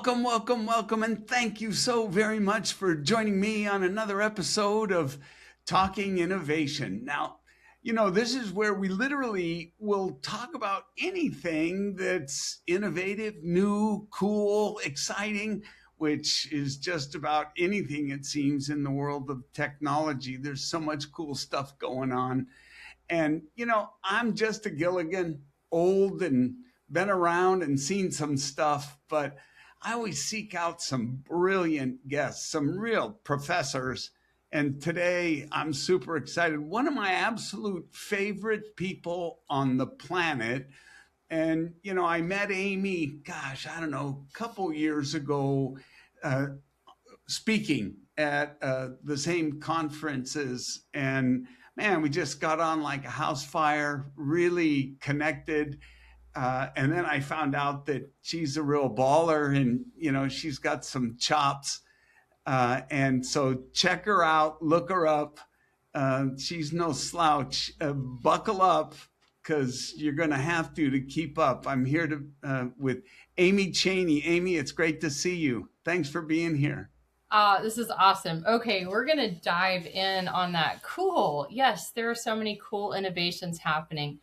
Welcome, welcome, welcome, and thank you so very much for joining me on another episode of Talking Innovation. Now, this is where we literally will talk about anything that's innovative, new, cool, exciting, which is just about anything, it seems, in the world of technology. There's so much cool stuff going on. And, I'm just a Gilligan, old and been around and seen some stuff, but I always seek out some brilliant guests, some real professors. And today I'm super excited. One of my absolute favorite people on the planet. And, I met Amy, gosh, I don't know, a couple years ago, uh, speaking at the same conferences. And man, we just got on like a house fire, really connected. And then I found out that she's a real baller and, she's got some chops. And so check her out, look her up. She's no slouch. Buckle up because you're going to have to keep up. I'm here with Amy Chaney. Amy, it's great to see you. Thanks for being here. This is awesome. Okay, we're going to dive in on that. Cool. Yes, there are so many cool innovations happening.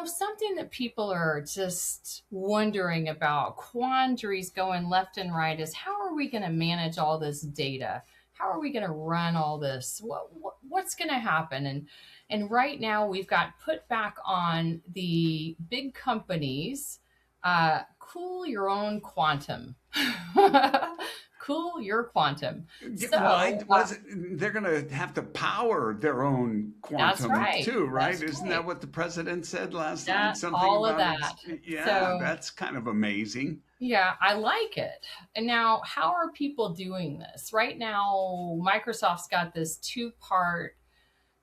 Something that people are just wondering about, quandaries going left and right, is how are we going to manage all this data? How are we going to run all this? What's going to happen? And right now we've got put back on the big companies, cool your own quantum. Cool your quantum. Yeah, So well, they're going to have to power their own that's quantum right. too, right? That's Isn't right. that what the president said last night? That Something all of about that. it. Yeah, So that's kind of amazing. yeah, I like it. And now, how are people doing this? Right now, Microsoft's got this two-part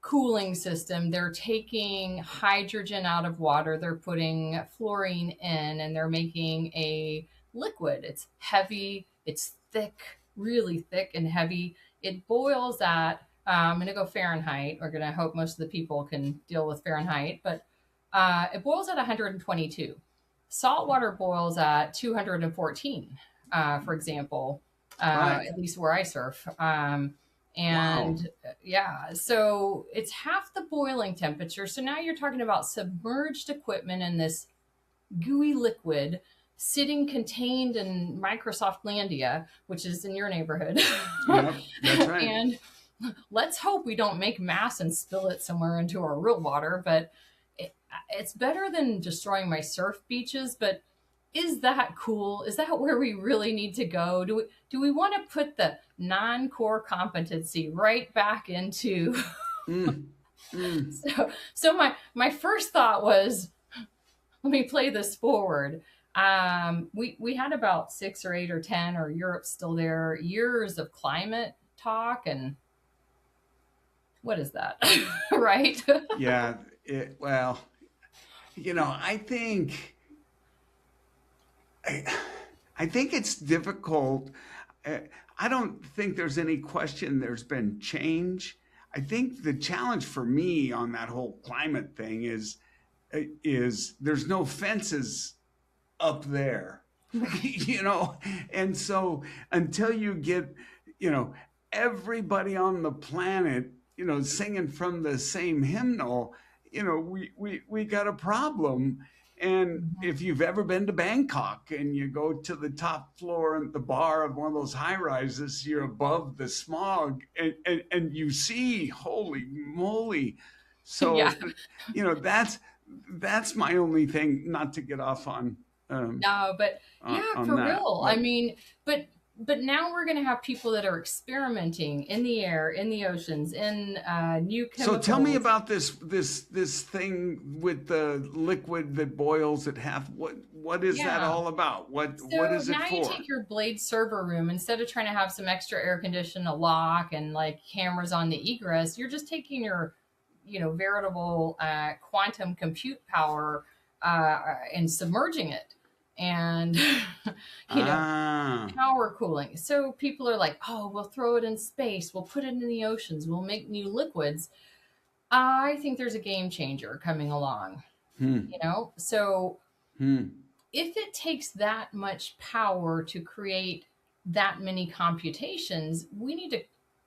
cooling system. They're taking hydrogen out of water, they're putting fluorine in, and they're making a liquid. It's heavy, it's thick, really thick and heavy. It boils at, I'm going to go Fahrenheit. We're going to hope most of the people can deal with Fahrenheit, but it boils at 122. Salt water boils at 214, for example, Right. at least where I surf. Wow. And yeah, so it's half the boiling temperature. So now you're talking about submerged equipment in this gooey liquid sitting contained in Microsoft Landia, which is in your neighborhood. Yep, that's right. And let's hope we don't make mass and spill it somewhere into our real water. But it's better than destroying my surf beaches. But is that cool? Is that where we really need to go? Do we want to put the non-core competency right back into? Mm, mm. So my first thought was, let me play this forward. We had about 6 or 8 or 10, or Europe's still there, years of climate talk, and what is that? Right? Yeah. Well, I think I, I think it's difficult. Uh, I don't think there's any question there's been change. I think the challenge for me on that whole climate thing is there's no fences up there, Right. and so until you get, you know, everybody on the planet, singing from the same hymnal, we got a problem. And Mhm. if you've ever been to Bangkok and you go to the top floor at the bar of one of those high rises, you're above the smog and you see, holy moly. Yeah. So, that's my only thing, not to get off um, No, but yeah, on for that. real. I But mean, but now we're going to have people that are experimenting in the air, in the oceans, in new so tell me chemicals. about this thing with the liquid that boils at half. What is that Yeah. all about? What So is it now you for? take your Blade server room, instead of trying to have some extra air condition, a lock, and like cameras on the egress, you're just taking your, veritable quantum compute power and submerging it. And, you know, Ah. power cooling. So people are like, oh, we'll throw it in space, we'll put it in the oceans, we'll make new liquids. I think there's a game changer coming along, Hmm. So Hmm. if it takes that much power to create that many computations, we need to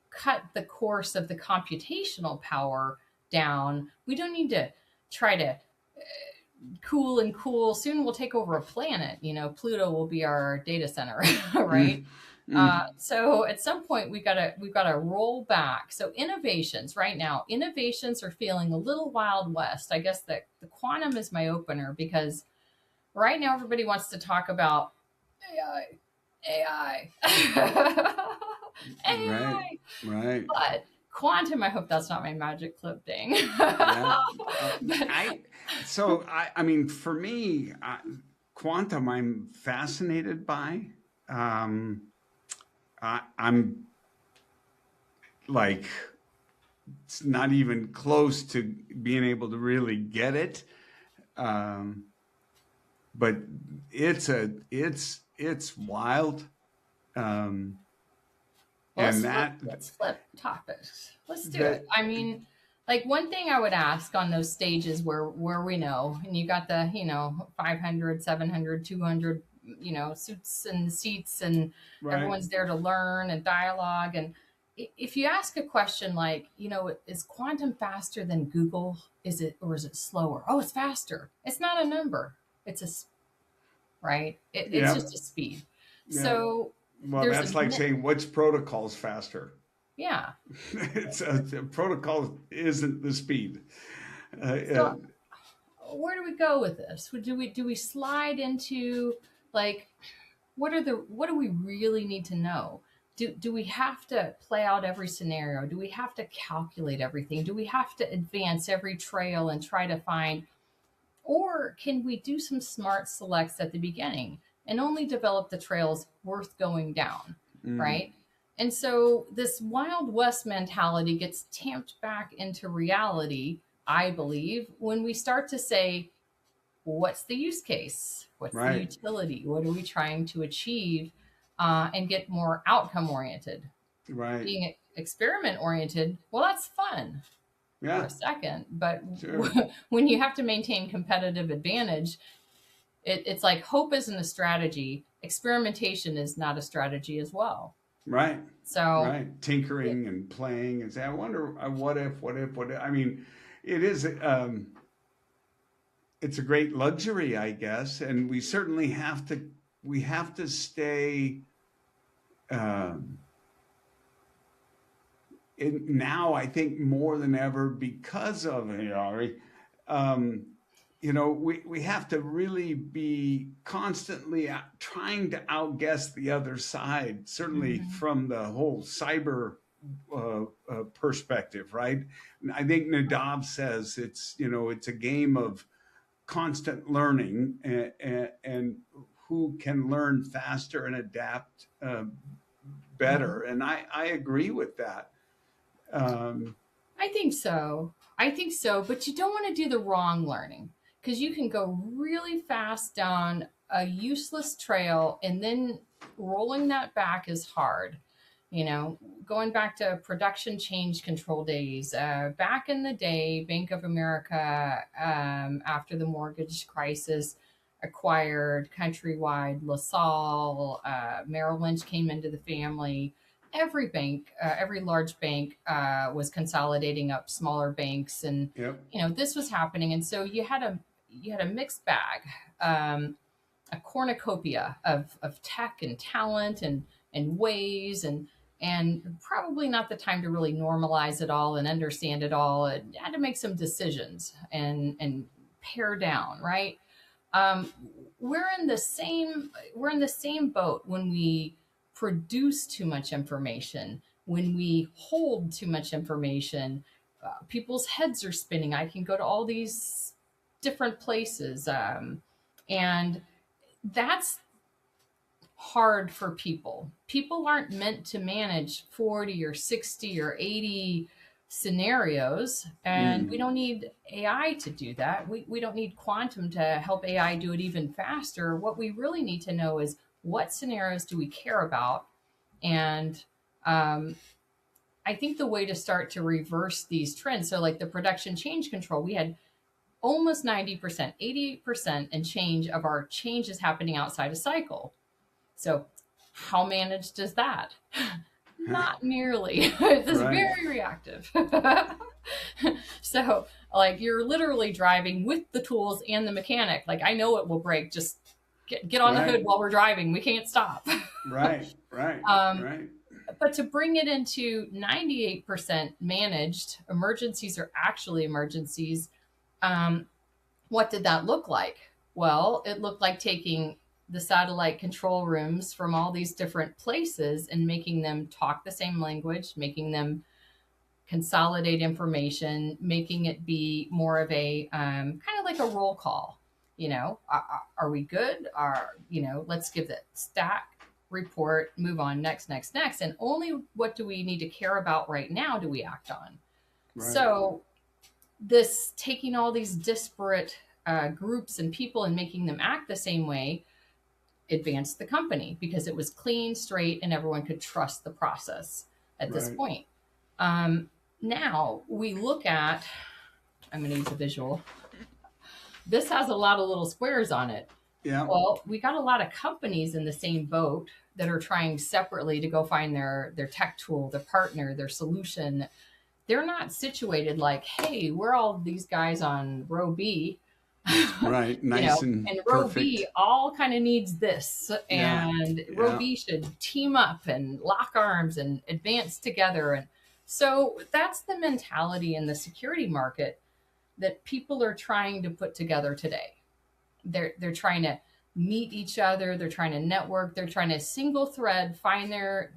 cut the course of the computational power down. We don't need to try to cool. Soon we'll take over a planet. Pluto will be our data center, right? Mm, mm, So at some point we've got to roll back. So innovations right now, innovations are feeling a little Wild West. I guess that the quantum is my opener, because right now everybody wants to talk about AI, right, AI. right. But quantum, I hope that's not my magic clip ding. Yeah. But I mean, for me, quantum, I'm fascinated by. Um, I'm like, it's not even close to being able to really get it. Um, but it's wild. Um, well, and let's flip topics. Let's do that it. I mean, like, one thing I would ask on those stages where we know, and you got the 500, 700, 200, suits and seats, and right. everyone's there to learn and dialogue. And if you ask a question like, is quantum faster than Google? Is it, or is it slower? Oh, it's faster. It's not a number. It's right. It's Yeah, just a speed. yeah. So Well, there's that's like saying which protocol's faster. yeah. It's a protocol isn't the speed. So where do we go with this? Do we slide into, like, what do we really need to know? Do we have to play out every scenario? Do we have to calculate everything? Do we have to advance every trail and try to find, or can we do some smart selects at the beginning and only develop the trails worth going down, mm, right? And so this Wild West mentality gets tamped back into reality, I believe, when we start to say, what's the use case? What's the right, utility? What are we trying to achieve? And get more outcome oriented. right. Being experiment oriented, well, that's fun for Yeah, a second, but sure. when you have to maintain competitive advantage, it's like hope isn't a strategy. Experimentation is not a strategy as well. Right, So, right. Tinkering and playing and say, I wonder, what if. I mean, it is. It's a great luxury, I guess, and we certainly have to. We have to stay. Um, now, I think more than ever because of AI. Um, we have to really be constantly trying to outguess the other side, certainly mhm. from the whole cyber perspective, right? I think Nadav says it's a game of constant learning, and who can learn faster and adapt better. Mhm. And I agree with that. Um, I think so, but you don't want to do the wrong learning, because you can go really fast down a useless trail, and then rolling that back is hard. You know, Going back to production change control days, back in the day, Bank of America, after the mortgage crisis, acquired Countrywide, LaSalle, Merrill Lynch came into the family. Every bank, every large bank, was consolidating up smaller banks, and yep. this was happening. And so you had a mixed bag, um, a cornucopia of tech and talent and ways, and probably not the time to really normalize it all and understand it all. It had to make some decisions and pare down, right? um, we're in the same boat when we produce too much information, when we hold too much information. People's heads are spinning. I can go to all these different places, and that's hard for people. People aren't meant to manage 40 or 60 or 80 scenarios, and we Mm, don't need AI to do that. We don't need quantum to help AI do it even faster. What we really need to know is, what scenarios do we care about? And um, I think the way to start to reverse these trends, so like the production change control, we had almost 90%, 88% and change of our change is happening outside a cycle. So how managed is that? Not nearly. It's Right. very reactive. So like you're literally driving with the tools and the mechanic. Like I know it will break. Just get on the hood Right. while we're driving. We can't stop. Right. Right. um, Right. but to bring it into 98% managed, emergencies are actually emergencies. Um, what did that look like? Well, it looked like taking the satellite control rooms from all these different places and making them talk the same language, making them consolidate information, making it be more of a kind of like a roll call. You know, are we good? Let's give the stack report, move on, next, next, next. And only what do we need to care about right now do we act on? Right. So this taking all these disparate groups and people and making them act the same way advanced the company because it was clean, straight, and everyone could trust the process at this Right. point. Now we look at, I'm going to use a visual. This has a lot of little squares on it. Yeah. Well, we got a lot of companies in the same boat that are trying separately to go find their tech tool, their partner, their solution. They're not situated like, hey, we're all these guys on row B. Right. Nice and row perfect. B all kind of needs this. Yeah. And row Yeah. B should team up and lock arms and advance together. And so that's the mentality in the security market that people are trying to put together today. They're trying to meet each other. They're trying to network. They're trying to single thread, find their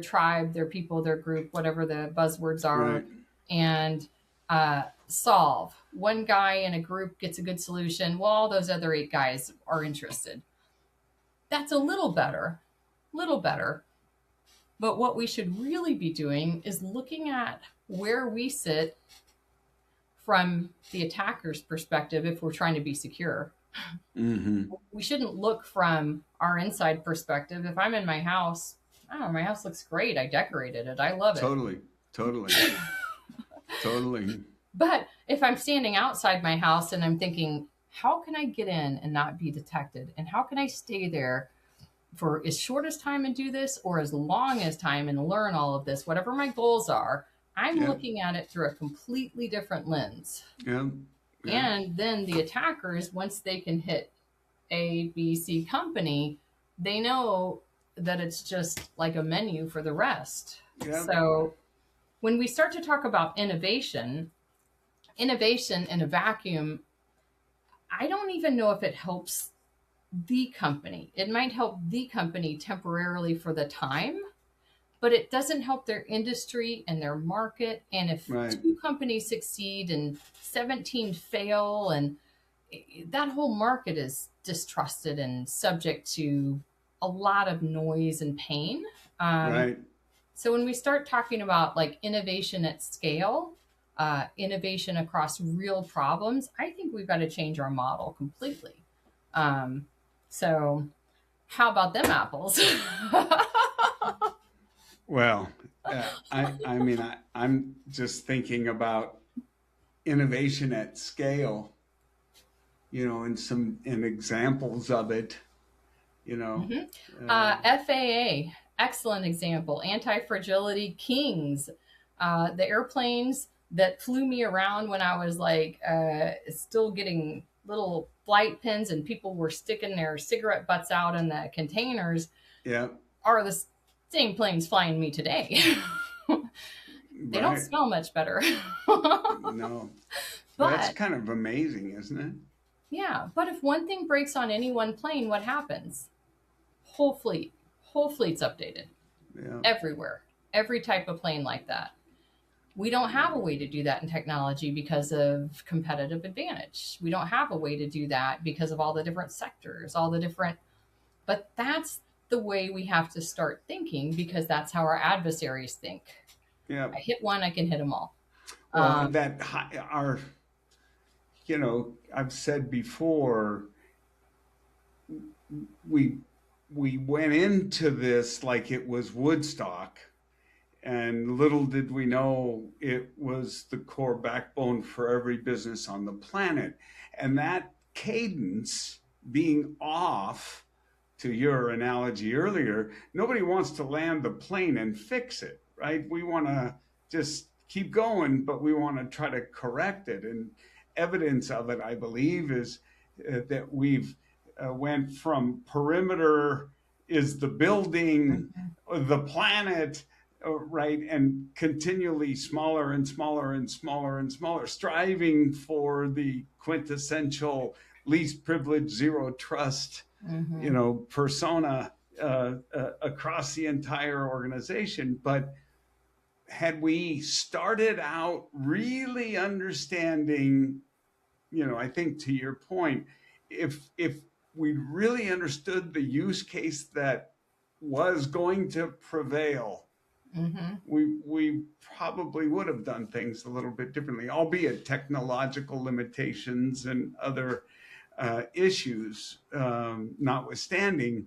tribe, their people, their group, whatever the buzzwords are, Right. and solve. One guy in a group gets a good solution. Well, all those other 8 guys are interested. That's a little better. But what we should really be doing is looking at where we sit from the attacker's perspective if we're trying to be secure. Mm-hmm. We shouldn't look from our inside perspective. If I'm in my house, I don't know, my house looks great. I decorated it. I love it. Totally. But if I'm standing outside my house and I'm thinking, how can I get in and not be detected? And how can I stay there for as short as time and do this or as long as time and learn all of this, whatever my goals are, I'm looking at it through a completely different lens. Yeah. And then the attackers, once they can hit A, B, C company, they know that it's just like a menu for the rest. Yeah. So when we start to talk about innovation in a vacuum, I don't even know if it helps the company. It might help the company temporarily for the time, but it doesn't help their industry and their market. And if 2 companies succeed and 17 fail, and that whole market is distrusted and subject to a lot of noise and pain. Right. So when we start talking about like innovation at scale, innovation across real problems, I think we've got to change our model completely. So how about them apples? Well, I mean, I'm just thinking about innovation at scale, and examples of it, FAA, excellent example. Anti-fragility kings, the airplanes that flew me around when I was like still getting little flight pins and people were sticking their cigarette butts out in the containers. Yeah. Are the same planes flying me today. They don't smell much better. No. But that's kind of amazing, isn't it? Yeah. But if one thing breaks on any one plane, what happens? Whole fleet's updated. Yeah. Everywhere. Every type of plane like that. We don't have a way to do that in technology because of competitive advantage. We don't have a way to do that because of all the different sectors, but that's the way we have to start thinking, because that's how our adversaries think. Yeah. I hit one, I can hit them all. Well, I've said before, we went into this like it was Woodstock, And little did we know it was the core backbone for every business on the planet. And that cadence being off, to your analogy earlier, nobody wants to land the plane and fix it, right? We want to just keep going, but we want to try to correct it. And evidence of it, I believe, is that we've went from perimeter is the building, the planet, right, and continually smaller and smaller and smaller and smaller, striving for the quintessential least privilege, zero trust, persona across the entire organization. But had we started out really understanding, I think to your point, if we really understood the use case that was going to prevail, we probably would have done things a little bit differently, albeit technological limitations and other issues notwithstanding.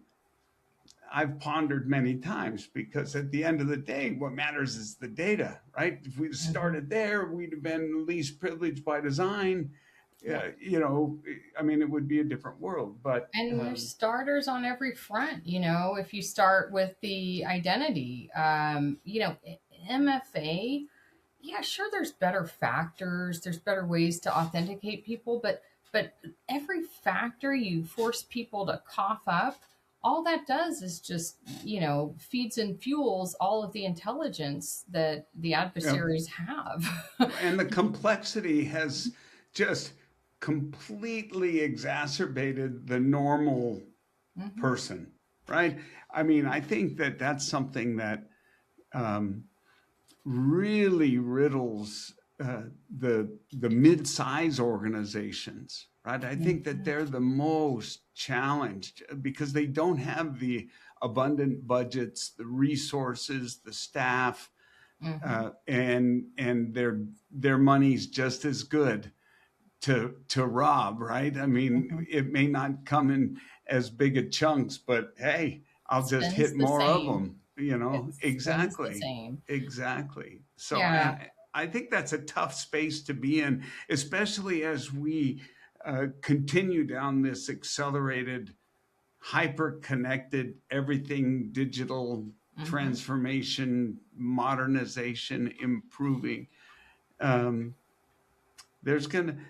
I've pondered many times, because at the end of the day, what matters is the data, right? If we'd started there, we'd have been least privileged by design. I mean, it would be a different world. But and there's starters on every front. If you start with the identity, MFA, yeah, sure, there's better factors, there's better ways to authenticate people, but every factor you force people to cough up, all that does is just, feeds and fuels all of the intelligence that the adversaries have. And the complexity has just completely exacerbated the normal person, right? I mean, I think that that's something that really riddles the mid-size organizations, right? I think that they're the most challenged because they don't have the abundant budgets, the resources, the staff, and their money's just as good to rob, right? I mean, it may not come in as big a chunks, but hey, I'll just hit more of them. Exactly. So Yeah. I think that's a tough space to be in, especially as we continue down this accelerated, hyper-connected, everything digital transformation, modernization, improving.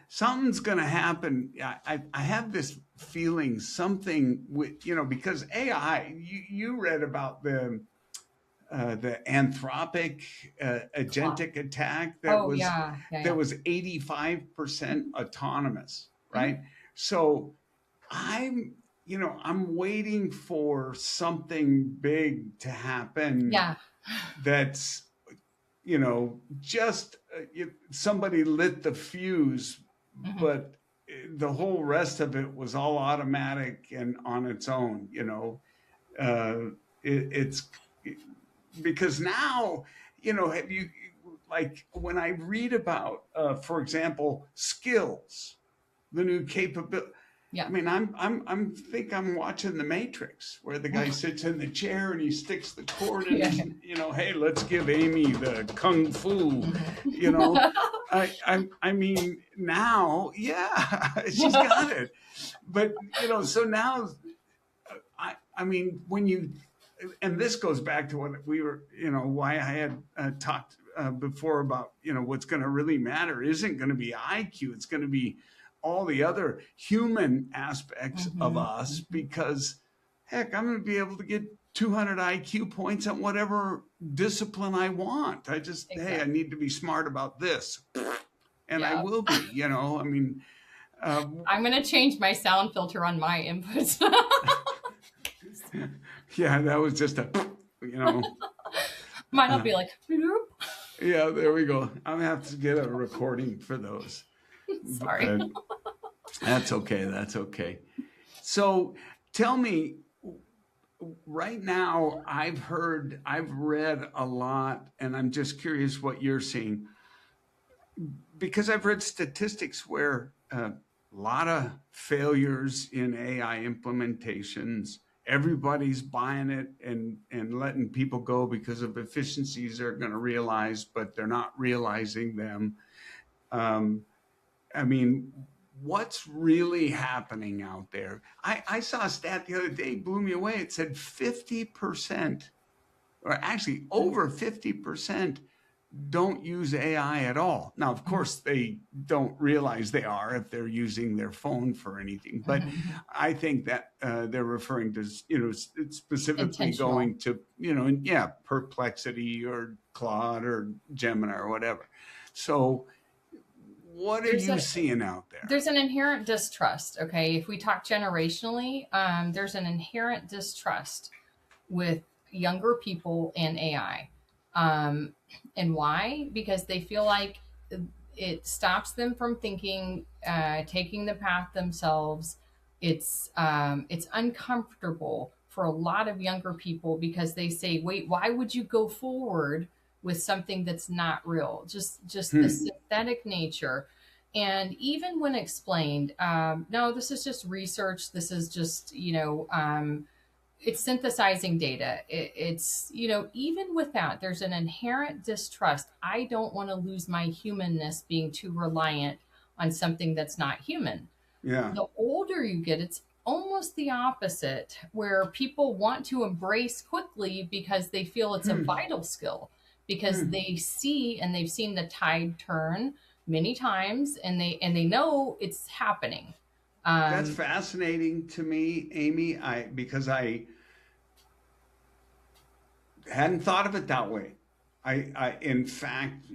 Something's gonna happen. I have this feeling something with, because AI, you read about the Anthropic agentic attack that was 85% autonomous, right? So I'm waiting for something big to happen. That's just somebody lit the fuse, but the whole rest of it was all automatic and on its own. It's because now, have you, like, when I read about, for example, skills, the new capability. I mean, I think I'm watching The Matrix, where the guy sits in the chair and he sticks the cord in. Hey, let's give Amy the kung fu. I mean, now, she's got it. But so now, I mean, when you, and this goes back to what we were, why I had talked before about, what's going to really matter isn't going to be IQ. It's going to be all the other human aspects of us, because heck, I'm going to be able to get 200 IQ points on whatever discipline I want. Hey, I need to be smart about this, and I will be, I mean, I'm going to change my sound filter on my inputs. Yeah, that was just a, Mine will be like, yeah, there we go. I'm gonna have to get a recording for those. Sorry. That's okay. So tell me, right now, I've read a lot, and I'm just curious what you're seeing, because I've read statistics where a lot of failures in AI implementations everybody's buying it and letting people go because of efficiencies they're going to realize, but they're not realizing them. Um, I mean, what's really happening out there? I saw a stat the other day, blew me away. It said 50%, or actually over 50%, don't use AI at all. Now, of course, they don't realize they are if they're using their phone for anything. But Mhm. I think that they're referring to, it's specifically Intentional. going to, yeah, Perplexity or Claude or Gemini or whatever. So, what are There's you a seeing out there? there's an inherent distrust. Okay, if we talk generationally, there's an inherent distrust with younger people and AI. Um, and why? Because they feel like it stops them from thinking, taking the path themselves. It's uncomfortable for a lot of younger people because they say, "Wait, why would you go forward with something that's not real?" Just the Hmm. synthetic nature. And even when explained, no, this is just research. This is just, it's synthesizing data. It's, even with that, there's an inherent distrust. I don't want to lose my humanness being too reliant on something that's not human. Yeah. The older you get, it's almost the opposite, where people want to embrace quickly because they feel it's a Hmm. vital skill, because Hmm. they see and they've seen the tide turn many times, and they know it's happening. That's Um, fascinating to me, Amy. Because I hadn't thought of it that way. In fact,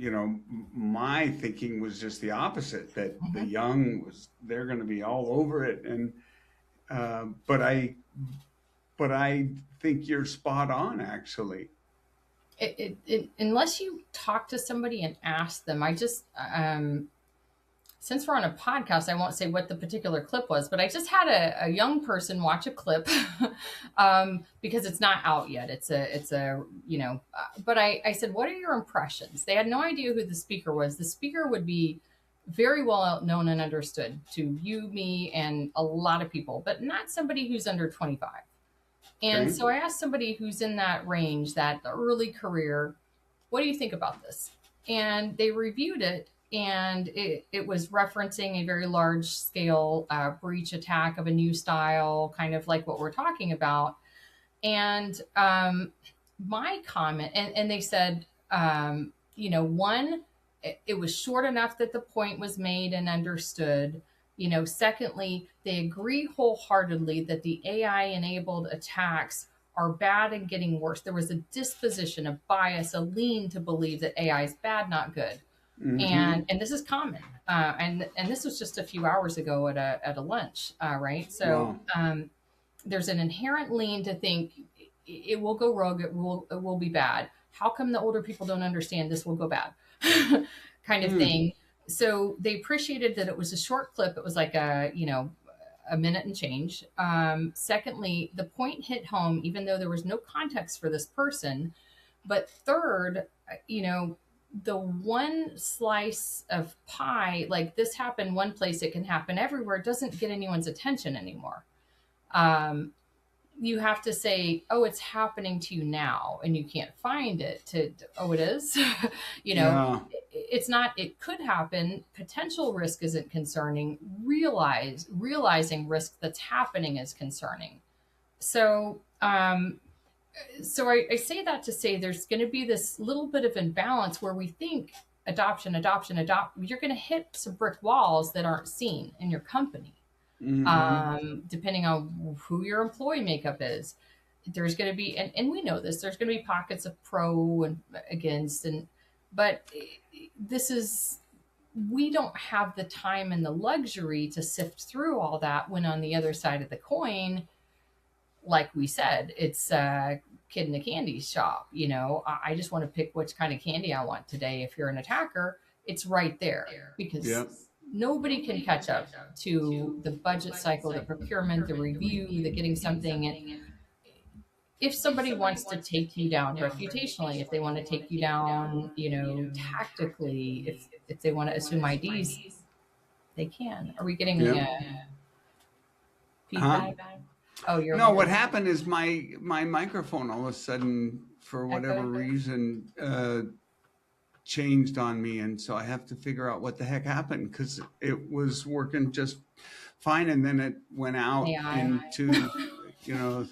my thinking was just the opposite. That the mhm. young they're going to be all over it, and uh, but I, but I think you're spot on, actually. Unless you talk to somebody and ask them, since we're on a podcast, I won't say what the particular clip was, but I just had a young person watch a clip because it's not out yet. But I said, what are your impressions? They had no idea who the speaker was. The speaker would be very well known and understood to you, me, and a lot of people, but not somebody who's under 25. And Okay. so I asked somebody who's in that range, that early career, what do you think about this? And they reviewed it, and it was referencing a very large scale breach attack of a new style, kind of like what we're talking about. And my comment, and they said, one, it was short enough that the point was made and understood. Secondly, they agree wholeheartedly that the AI enabled attacks are bad and getting worse. There was a disposition, a bias, a lean to believe that AI is bad, not good. Mm-hmm. And this is common. And this was just a few hours ago at a lunch, right? So Wow. there's an inherent lean to think it will go rogue, it will be bad. How come the older people don't understand this will go bad? Kind of Hmm. thing. So they appreciated that it was a short clip. It was like a minute and change. Secondly, the point hit home, even though there was no context for this person. But third, the one slice of pie, like this happened one place, it can happen everywhere, doesn't get anyone's attention anymore. um, you have to say, oh, it's happening to you now, and you can't find it to, oh, it is. you know Yeah. it's not, it could happen. Potential risk isn't concerning. Realizing risk that's happening is concerning. So I say that to say there's going to be this little bit of imbalance where we think adoption, adoption, adopt. You're going to hit some brick walls that aren't seen in your company, Mm-hmm. depending on who your employee makeup is. There's going to be, and we know this, there's going to be pockets of pro and against, but this is, we don't have the time and the luxury to sift through all that, when on the other side of the coin, like we said, it's a kid in a candy shop. I just want to pick which kind of candy I want today. If you're an attacker, it's right there, because Yep. nobody can catch up to the budget cycle, the procurement, the review, the getting something. And if somebody wants to take you down reputationally, if they want to take you down, tactically, if they want to assume IDs, they can. Are we getting Yep. Huh? feedback? Oh, you're No, what muted. happened is my microphone all of a sudden, for whatever Echoed. reason, changed on me, and so I have to figure out what the heck happened, because it was working just fine, and then it went out AI. into, you know,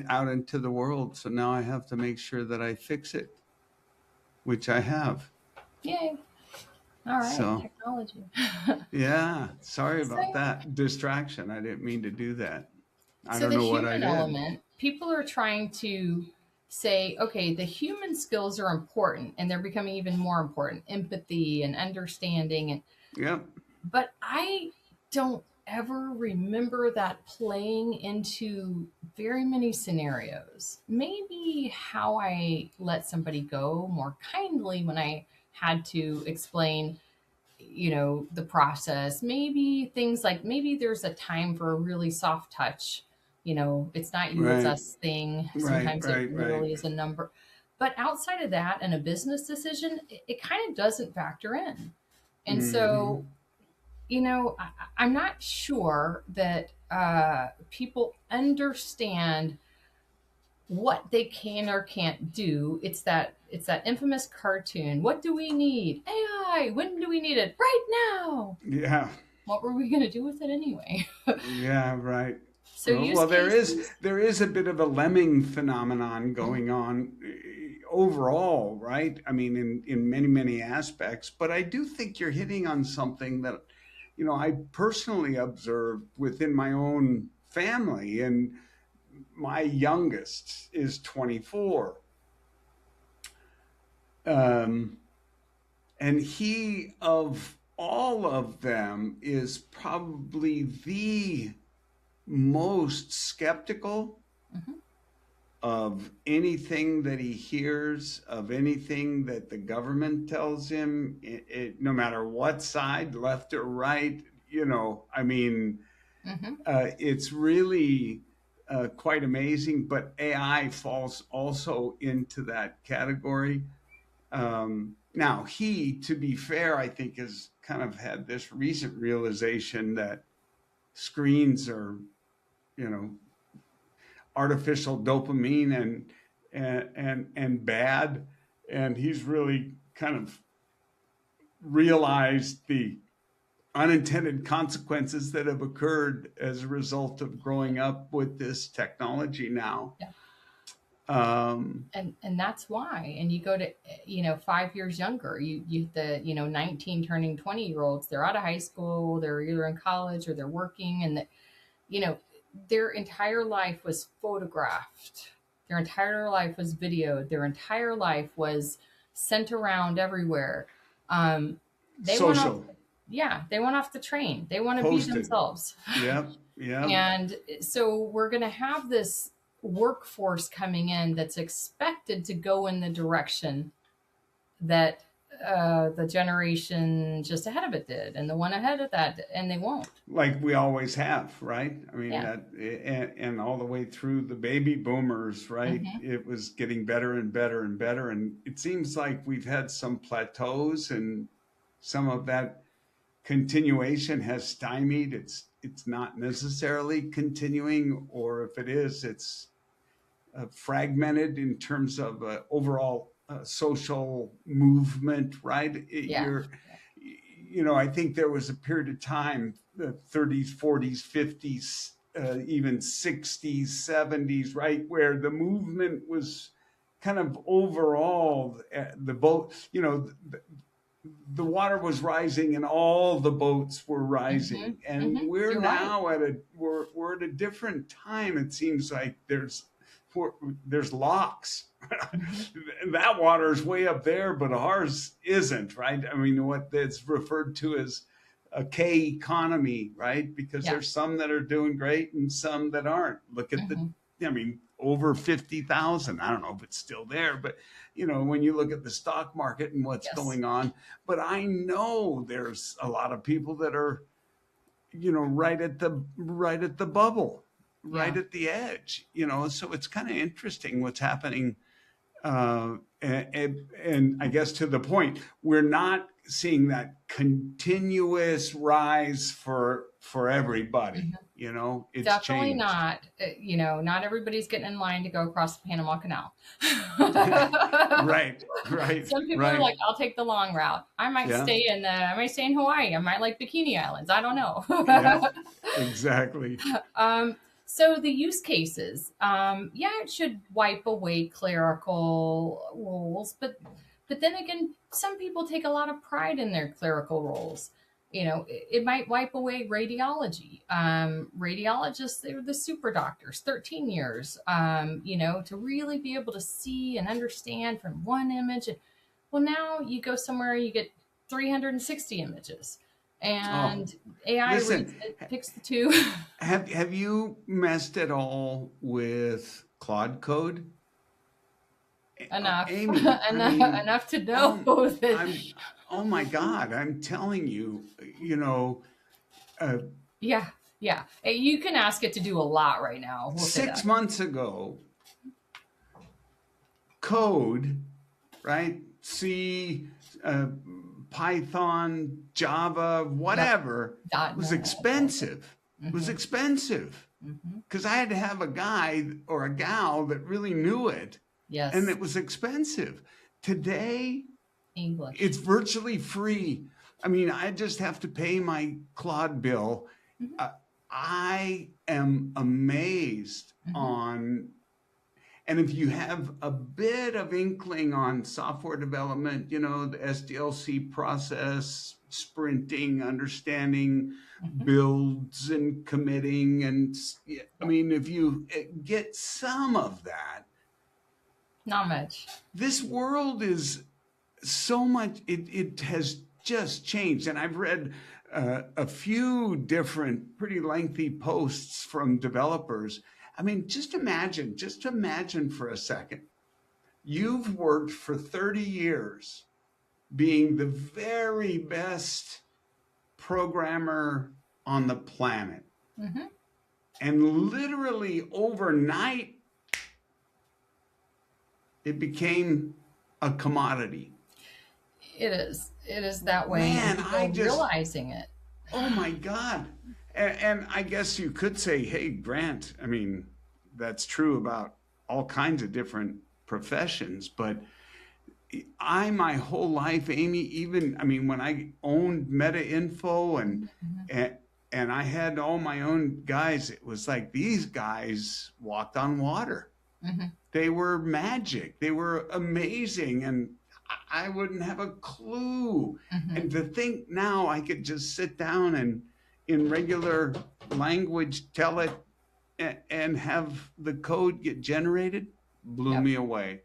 out into the world. So now I have to make sure that I fix it, which I have. Yay. All right. So Technology. yeah, sorry about So, that distraction. I didn't mean to do that. I so don't the know what I human did. element, people are trying to say, okay, the human skills are important and they're becoming even more important, empathy and understanding. And Yep. but I don't ever remember that playing into very many scenarios. Maybe how I let somebody go more kindly when I had to explain, the process. Maybe things like, maybe there's a time for a really soft touch. It's not you, it's Right. us thing. Right. Sometimes it Right. Right. literally is a number. But outside of that and a business decision, it kind of doesn't factor in. And Hmm. so, I'm not sure that people understand what they can or can't do. It's that infamous cartoon. What do we need? AI. When do we need it? Right now. Yeah. What were we going to do with it anyway? Yeah. Right. So use Well, cases. there is a bit of a lemming phenomenon Mhm. going on overall, right? I mean, in many aspects. But I do think you're hitting on something that, I personally observed within my own family, and my youngest is 24. Um, and he, of all of them, is probably the most skeptical Mhm. of anything that he hears, of anything that the government tells him, no matter what side, left or right. I mean, Mhm. it's really quite amazing. But AI falls also into that category. Now, he, to be fair, I think has kind of had this recent realization that screens are, you know, artificial dopamine and bad, and he's really kind of realized the unintended consequences that have occurred as a result of growing up with this technology now. Yeah. Um, And that's why. And you go to 5 years younger. The 19 turning 20-year-olds. They're out of high school. They're either in college or they're working, and you know their entire life was photographed. Their entire life was videoed. Their entire life was sent around everywhere. Um, they went off. Social, Yeah, they went off the train. They want to be posted. themselves. Yep, yep. And so we're going to have this workforce coming in that's expected to go in the direction that the generation just ahead of it did, and the one ahead of that, and they won't. Like we always have, right? I mean, Yeah. that, and all the way through the baby boomers, right? Hmm. It was getting better and better and better. And it seems like we've had some plateaus, and some of that continuation has stymied. It's not necessarily continuing, or if it is, it's fragmented in terms of overall social movement, right? Yeah. I think there was a period of time, the 30s, 40s, 50s, even 60s, 70s, right, where the movement was kind of overall the boat, the water was rising and all the boats were Hmm. rising, and Hmm. You're right. we're at a different time. It seems like there's locks. Hmm. That water is way up there, but ours isn't, right? I mean, what it's referred to as a K economy, right? Because Yeah. there's some that are doing great and some that aren't. Look at Hmm. I mean, over 50,000. I don't know if it's still there, but when you look at the stock market and what's Yes. going on, but I know there's a lot of people that are, right at the bubble, right Yeah. at the edge, so it's kind of interesting what's happening and I guess to the point, we're not seeing that continuous rise for everybody. You know, it's Definitely changed. not. You know, not everybody's getting in line to go across the Panama Canal. Right, right, Some people are right. like, I'll take the long route. I might Yeah, stay in Hawaii. I might like Bikini Islands. I don't know. yeah, exactly. So the use cases, yeah, it should wipe away clerical roles, but then again, some people take a lot of pride in their clerical roles. You know, it might wipe away radiology. Radiologists, they were the super doctors, 13 years, you know, to really be able to see and understand from one image. And well, now you go somewhere, you get 360 images. Oh, And AI reads listen, it, picks the two. have you messed at all with Claude Code? Enough, Amy, I mean, enough to know that. I'm, oh my God, I'm telling you, you know, uh, Yeah, yeah. You can ask it to do a lot right now. We'll say 6 months ago, code, right? C, Python, Java, whatever, Yep. was .NET. expensive. It was Mm-hmm. expensive Mm-hmm. because I had to have a guy or a gal that really knew it, Yes. and it was expensive. Today, English. it's virtually free. I mean, I just have to pay my Claude bill. Mm-hmm. I am amazed Mm-hmm. on, and if you have a bit of inkling on software development, you know, the SDLC process, sprinting, understanding Mm-hmm. builds and committing, and I Yep. mean, if you get some of that, Not much. this world is so much, it has just changed. And I've read a few different pretty lengthy posts from developers. I mean, just imagine for a second, you've worked for 30 years being the very best programmer on the planet. Mm-hmm. And literally overnight, it became a commodity. It is. It is that way. Man, and I people just, realizing it. oh my God. And I guess you could say, hey, Grant, I mean, that's true about all kinds of different professions, but my whole life, Amy, even, I mean, when I owned Meta Info Mm-hmm. and I had all my own guys, it was like these guys walked on water. Mm-hmm. They were magic. They were amazing. And I wouldn't have a clue. Mm-hmm. And to think now I could just sit down and in regular language tell it and have the code get generated blew Yep. me away.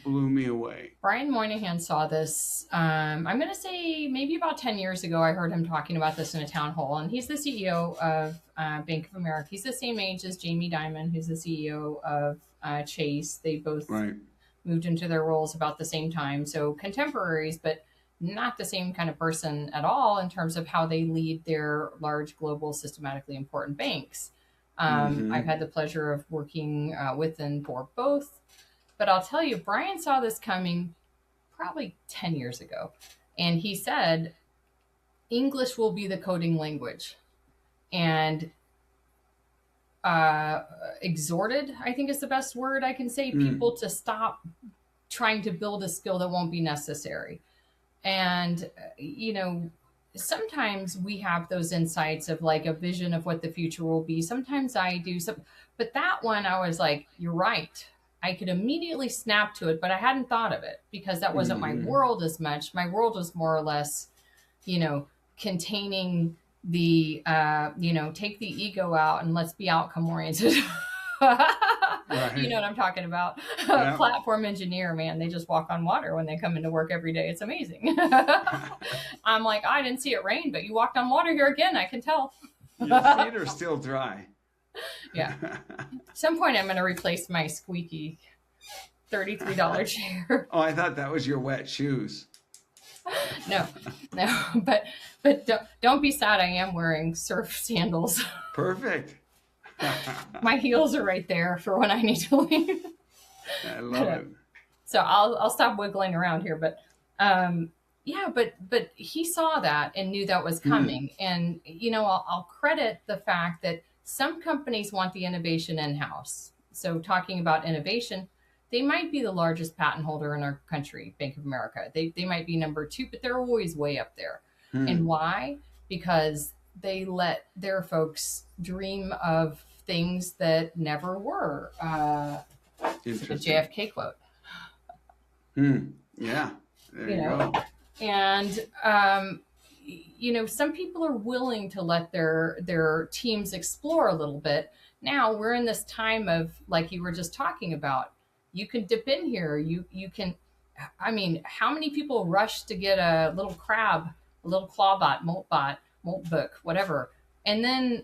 Blew me away. Brian Moynihan saw this. I'm going to say maybe about 10 years ago. I heard him talking about this in a town hall, and he's the CEO of Bank of America. He's the same age as Jamie Dimon, who's the CEO of Chase. They both Right. moved into their roles about the same time. So contemporaries, but not the same kind of person at all in terms of how they lead their large, global, systematically important banks. I've had the pleasure of working with and for both. But I'll tell you, Brian saw this coming probably 10 years ago. And he said, English will be the coding language. And exhorted, I think is the best word I can say, people to stop trying to build a skill that won't be necessary. And, you know, sometimes we have those insights of like a vision of what the future will be. Sometimes I do. But that one, I was like, you're right. I could immediately snap to it, but I hadn't thought of it because that wasn't my world as much. My world was more or less, you know, containing the, you know, take the ego out and let's be outcome oriented. Right. You know what I'm talking about. Yeah. Platform engineer, man, they just walk on water when they come into work every day. It's amazing. I'm like, I didn't see it rain, but you walked on water here again. I can tell. Your feet are still dry. Yeah. At some point, I'm going to replace my squeaky $33 chair. Oh, I thought that was your wet shoes. No, but don't be sad. I am wearing surf sandals. Perfect. My heels are right there for when I need to leave. I love it. So I'll stop wiggling around here, but yeah, but he saw that and knew that was coming. And I'll credit the fact that some companies want the innovation in-house. So talking about innovation, they might be the largest patent holder in our country, Bank of America. They might be number two, but they're always way up there. And why? Because they let their folks dream of things that never were. The JFK quote. Yeah, there you go. And some people are willing to let their teams explore a little bit. Now we're in this time of, like you were just talking about, you can dip in here. You can, I mean, how many people rush to get a little crab, a little clawbot, molt book, whatever. And then,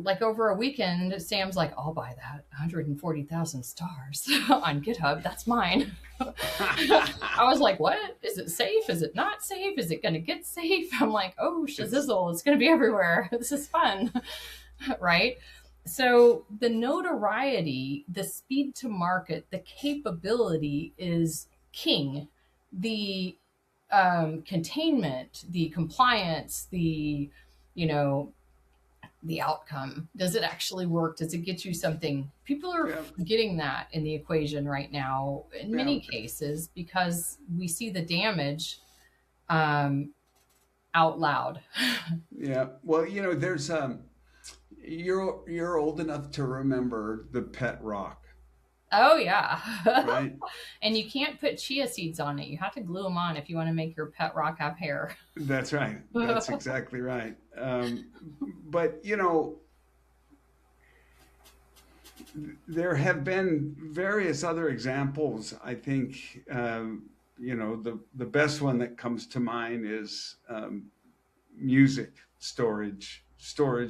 like over a weekend, Sam's like, I'll buy that 140,000 stars on GitHub. That's mine. I was like, what? Is it safe? Is it not safe? Is it going to get safe? I'm like, oh, shizzle. It's going to be everywhere. This is fun. Right? So the notoriety, the speed to market, the capability is king. The containment, the compliance, the outcome. Does it actually work? Does it get you something? People are getting that in the equation right now in many cases because we see the damage out loud. Yeah. Well, there's you're old enough to remember the pet rock. Oh yeah. Right. And you can't put chia seeds on it. You have to glue them on if you want to make your pet rock have hair. That's right. That's exactly right. But there have been various other examples. I think the best one that comes to mind is music storage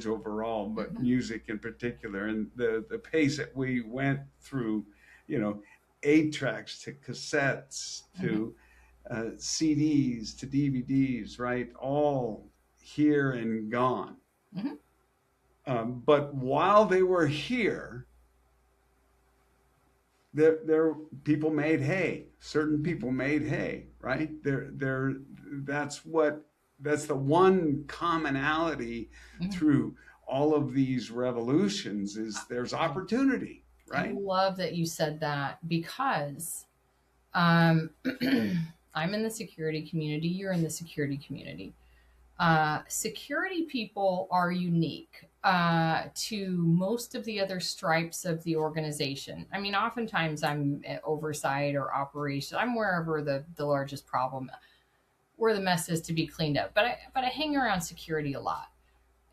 overall, but music in particular, and the pace that we went through, 8-tracks to cassettes to CDs to DVDs, right? All here and gone. But while they were here, there people made hay. Certain people made hay, right? That's the one commonality through all of these revolutions is there's opportunity, right? I love that you said that because I'm in the security community. You're in the security community. Security people are unique to most of the other stripes of the organization. I mean, oftentimes I'm at oversight or operation. I'm wherever the largest problem, where the mess is to be cleaned up. But I hang around security a lot.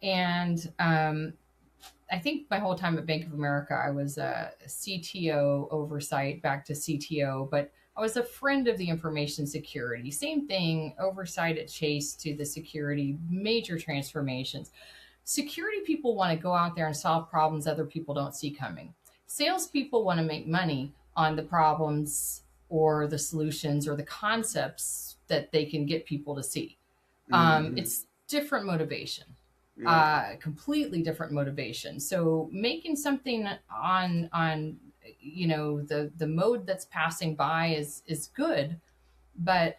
And I think my whole time at Bank of America, I was a CTO oversight back to CTO, but I was a friend of the information security. Same thing, oversight at Chase to the security, major transformations. Security people want to go out there and solve problems other people don't see coming. Salespeople want to make money on the problems or the solutions or the concepts that they can get people to see. It's different motivation. Completely different motivation. So making something on the mode that's passing by is good, but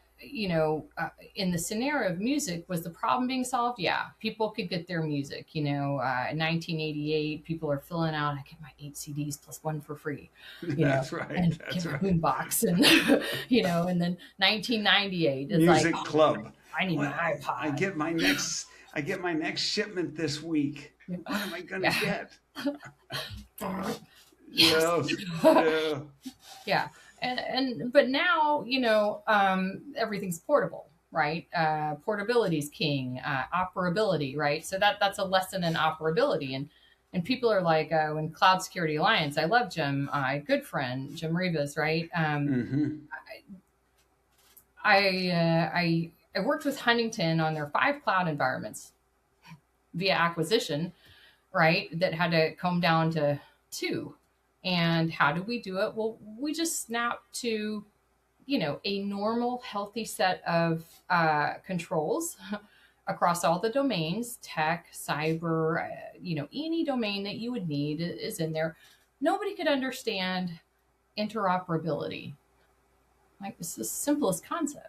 in the scenario of music, was the problem being solved? Yeah, people could get their music. In 1988, people are filling out, I get my 8 CDs plus 1 for free. That's right. And That's get right. a boombox, and and then 1998 is Music like, club. I need my iPod. I get my next shipment this week. What am I gonna get? Yes. Yeah. But now, everything's portable, right? Portability is king. Operability, right? So that's a lesson in operability. And people are like, when Cloud Security Alliance, I love Jim, good friend, Jim Rivas, right? I worked with Huntington on their 5 cloud environments via acquisition, right? That had to come down to 2. And how do we do it? Well, we just snap to, a normal, healthy set of controls across all the domains, tech, cyber, any domain that you would need is in there. Nobody could understand interoperability. Like, it's the simplest concept.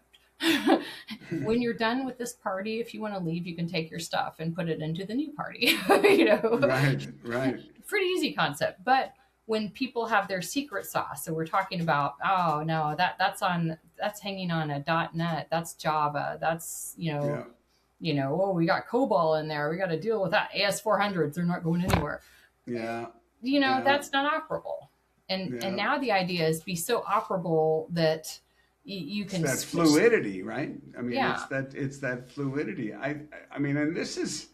When you're done with this party, if you want to leave, you can take your stuff and put it into the new party. Right, right. Pretty easy concept. But when people have their secret sauce, so we're talking about, oh no, that's hanging on a .NET, that's Java, that's Yeah, oh, we got COBOL in there, we got to deal with that AS400s, they're not going anywhere. yeah, yeah, That's not operable. And yeah. now the idea is be so operable that you can It's that switch. fluidity, right? I mean, Yeah. it's that fluidity. I mean, and this is,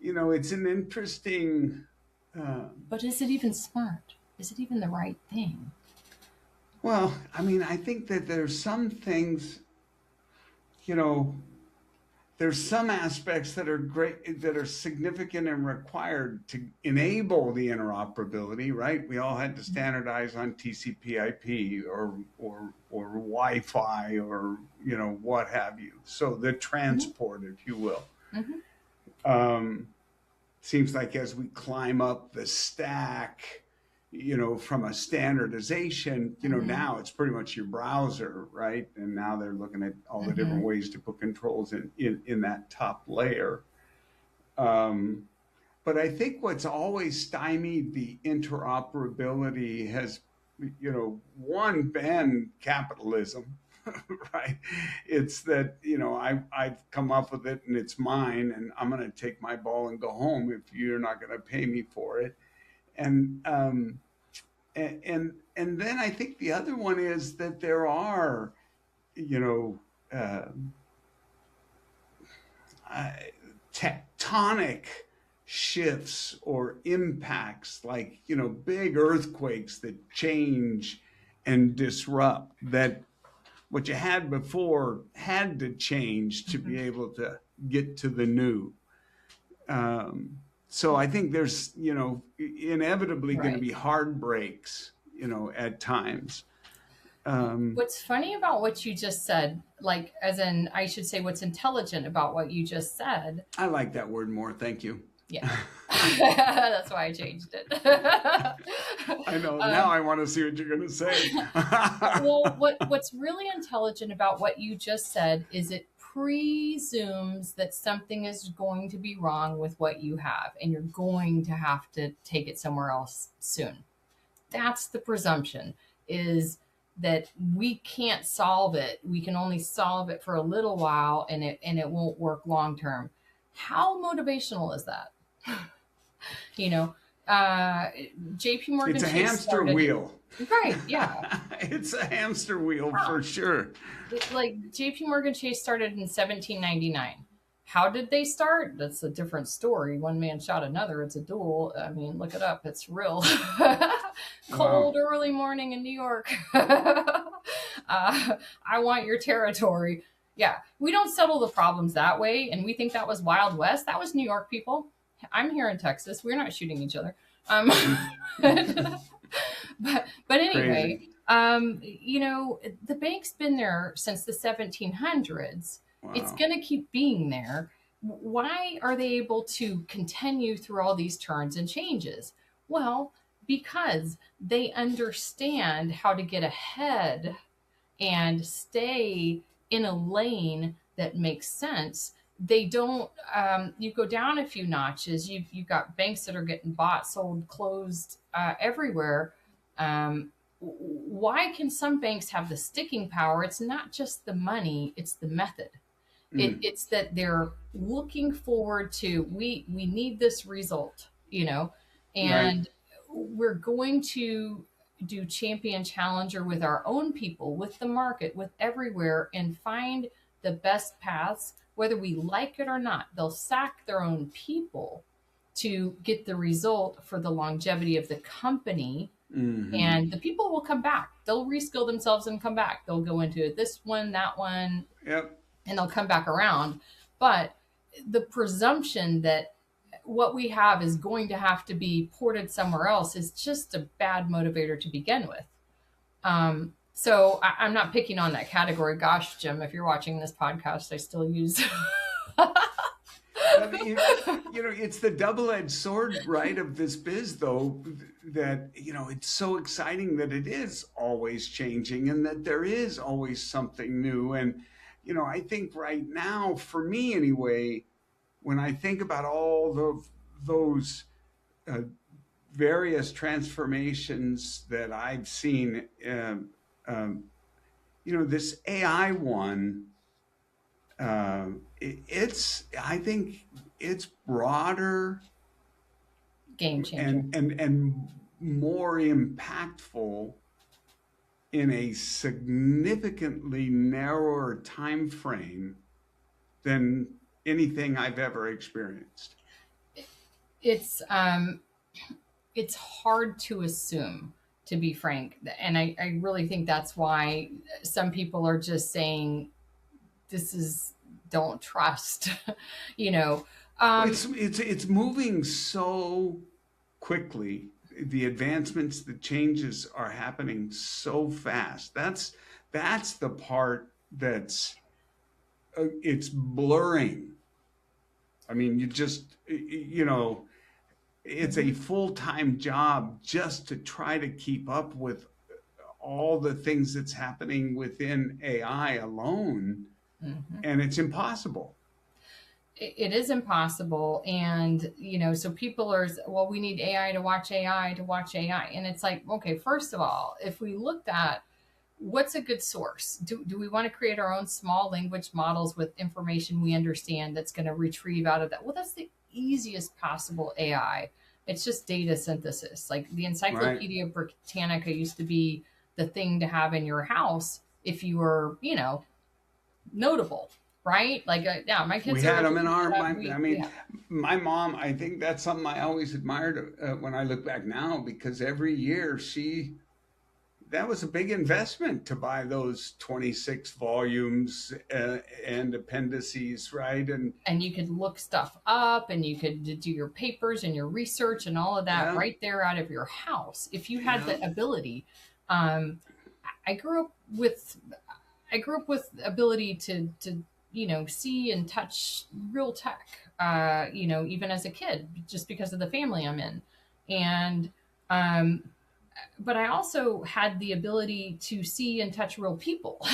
it's an interesting. But is it even smart? Is it even the right thing? Well, I mean, I think that there's some things, you know, there's some aspects that are great, that are significant and required to enable the interoperability, right? We all had to standardize on TCP/IP or Wi-Fi or what have you. So the transport, if you will. Mm-hmm. Seems like as we climb up the stack, from a standardization, Mm-hmm. now it's pretty much your browser, right? And now they're looking at all the different Mm-hmm. ways to put controls in that top layer. But I think what's always stymied the interoperability has, one, been capitalism, right? It's that, I've come up with it and it's mine and I'm going to take my ball and go home if you're not going to pay me for it. And and then I think the other one is that there are, you know, uh, tectonic shifts or impacts, like big earthquakes that change and disrupt, that what you had before had to change to be able to get to the new. So I think there's, inevitably going to Right. be hard breaks, at times. What's funny about what you just said, like, as in, I should say, what's intelligent about what you just said. I like that word more. Thank you. Yeah. That's why I changed it. I know. Now I want to see what you're going to say. Well, what's really intelligent about what you just said is it presumes that something is going to be wrong with what you have, and you're going to have to take it somewhere else soon. That's the presumption, is that we can't solve it. We can only solve it for a little while, and it won't work long term. How motivational is that? you know, JP Morgan It's a Chase hamster started, wheel. right? Yeah. It's a hamster wheel for sure. Like JP Morgan Chase started in 1799. How did they start? That's a different story. One man shot another. It's a duel. I mean, look it up. It's real. Cold early morning in New York. I want your territory. Yeah, we don't settle the problems that way, and we think that was Wild West. That was New York people. I'm here in Texas. We're not shooting each other. But anyway, the bank's been there since the 1700s. Wow. It's going to keep being there. Why are they able to continue through all these turns and changes? Well, because they understand how to get ahead and stay in a lane that makes sense. They don't, you go down a few notches, you've got banks that are getting bought, sold, closed everywhere. Why can some banks have the sticking power? It's not just the money, it's the method. It's that they're looking forward to, we need this result, and Right. we're going to do champion challenger with our own people, with the market, with everywhere, and find the best paths, whether we like it or not. They'll sack their own people to get the result for the longevity of the company. Mm-hmm. And the people will come back. They'll reskill themselves and come back. They'll go into this one, that one, Yep. and they'll come back around. But the presumption that what we have is going to have to be ported somewhere else is just a bad motivator to begin with. So I'm not picking on that category. Gosh, Jim, if you're watching this podcast, I still use It's the double-edged sword, right, of this biz, though, that, it's so exciting that it is always changing and that there is always something new. And, I think right now, for me anyway, when I think about all those uh, various transformations that I've seen, um, this AI one, I think it's broader Game changer. and more impactful in a significantly narrower time frame than anything I've ever experienced. It's it's hard to assume, to be frank, and I really think that's why some people are just saying this is don't trust. you know Well, um it's moving so quickly. The advancements, the changes are happening so fast. That's the part that's it's blurring. I mean, it's a mhm, full-time job just to try to keep up with all the things that's happening within AI alone, mhm. and it's impossible. It is impossible. And so people are, well, we need AI to watch AI to watch AI, and it's like, okay, first of all, if we looked at what's a good source, do we want to create our own small language models with information we understand that's going to retrieve out of that? Well, that's the easiest possible AI. It's just data synthesis. Like the Right. Encyclopedia Britannica used to be the thing to have in your house if you were, notable, right? Like, yeah, my We kids are had them in allergic to our, that. I We mean, have. my mom, I think that's something I always admired when I look back now, because every year that was a big investment to buy those 26 volumes and appendices, right? And And you could look stuff up, and you could do your papers and your research and all of that yeah, right there out of your house if you had yeah, the ability. um, I grew up with ability to see and touch real tech, even as a kid, just because of the family I'm in. And um, but I also had the ability to see and touch real people,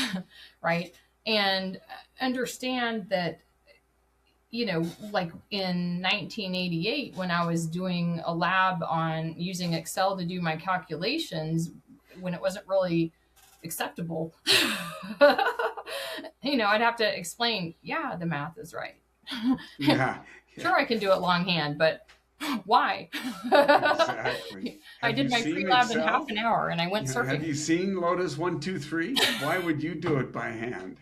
right? And understand that, like in 1988, when I was doing a lab on using Excel to do my calculations, when it wasn't really acceptable, I'd have to explain, yeah, the math is right. yeah, yeah, Sure, I can do it longhand, but why? exactly. I Have did you my seen pre-lab in half Excel? an hour and I went Have surfing. you seen Lotus 123? Why would you do it by hand?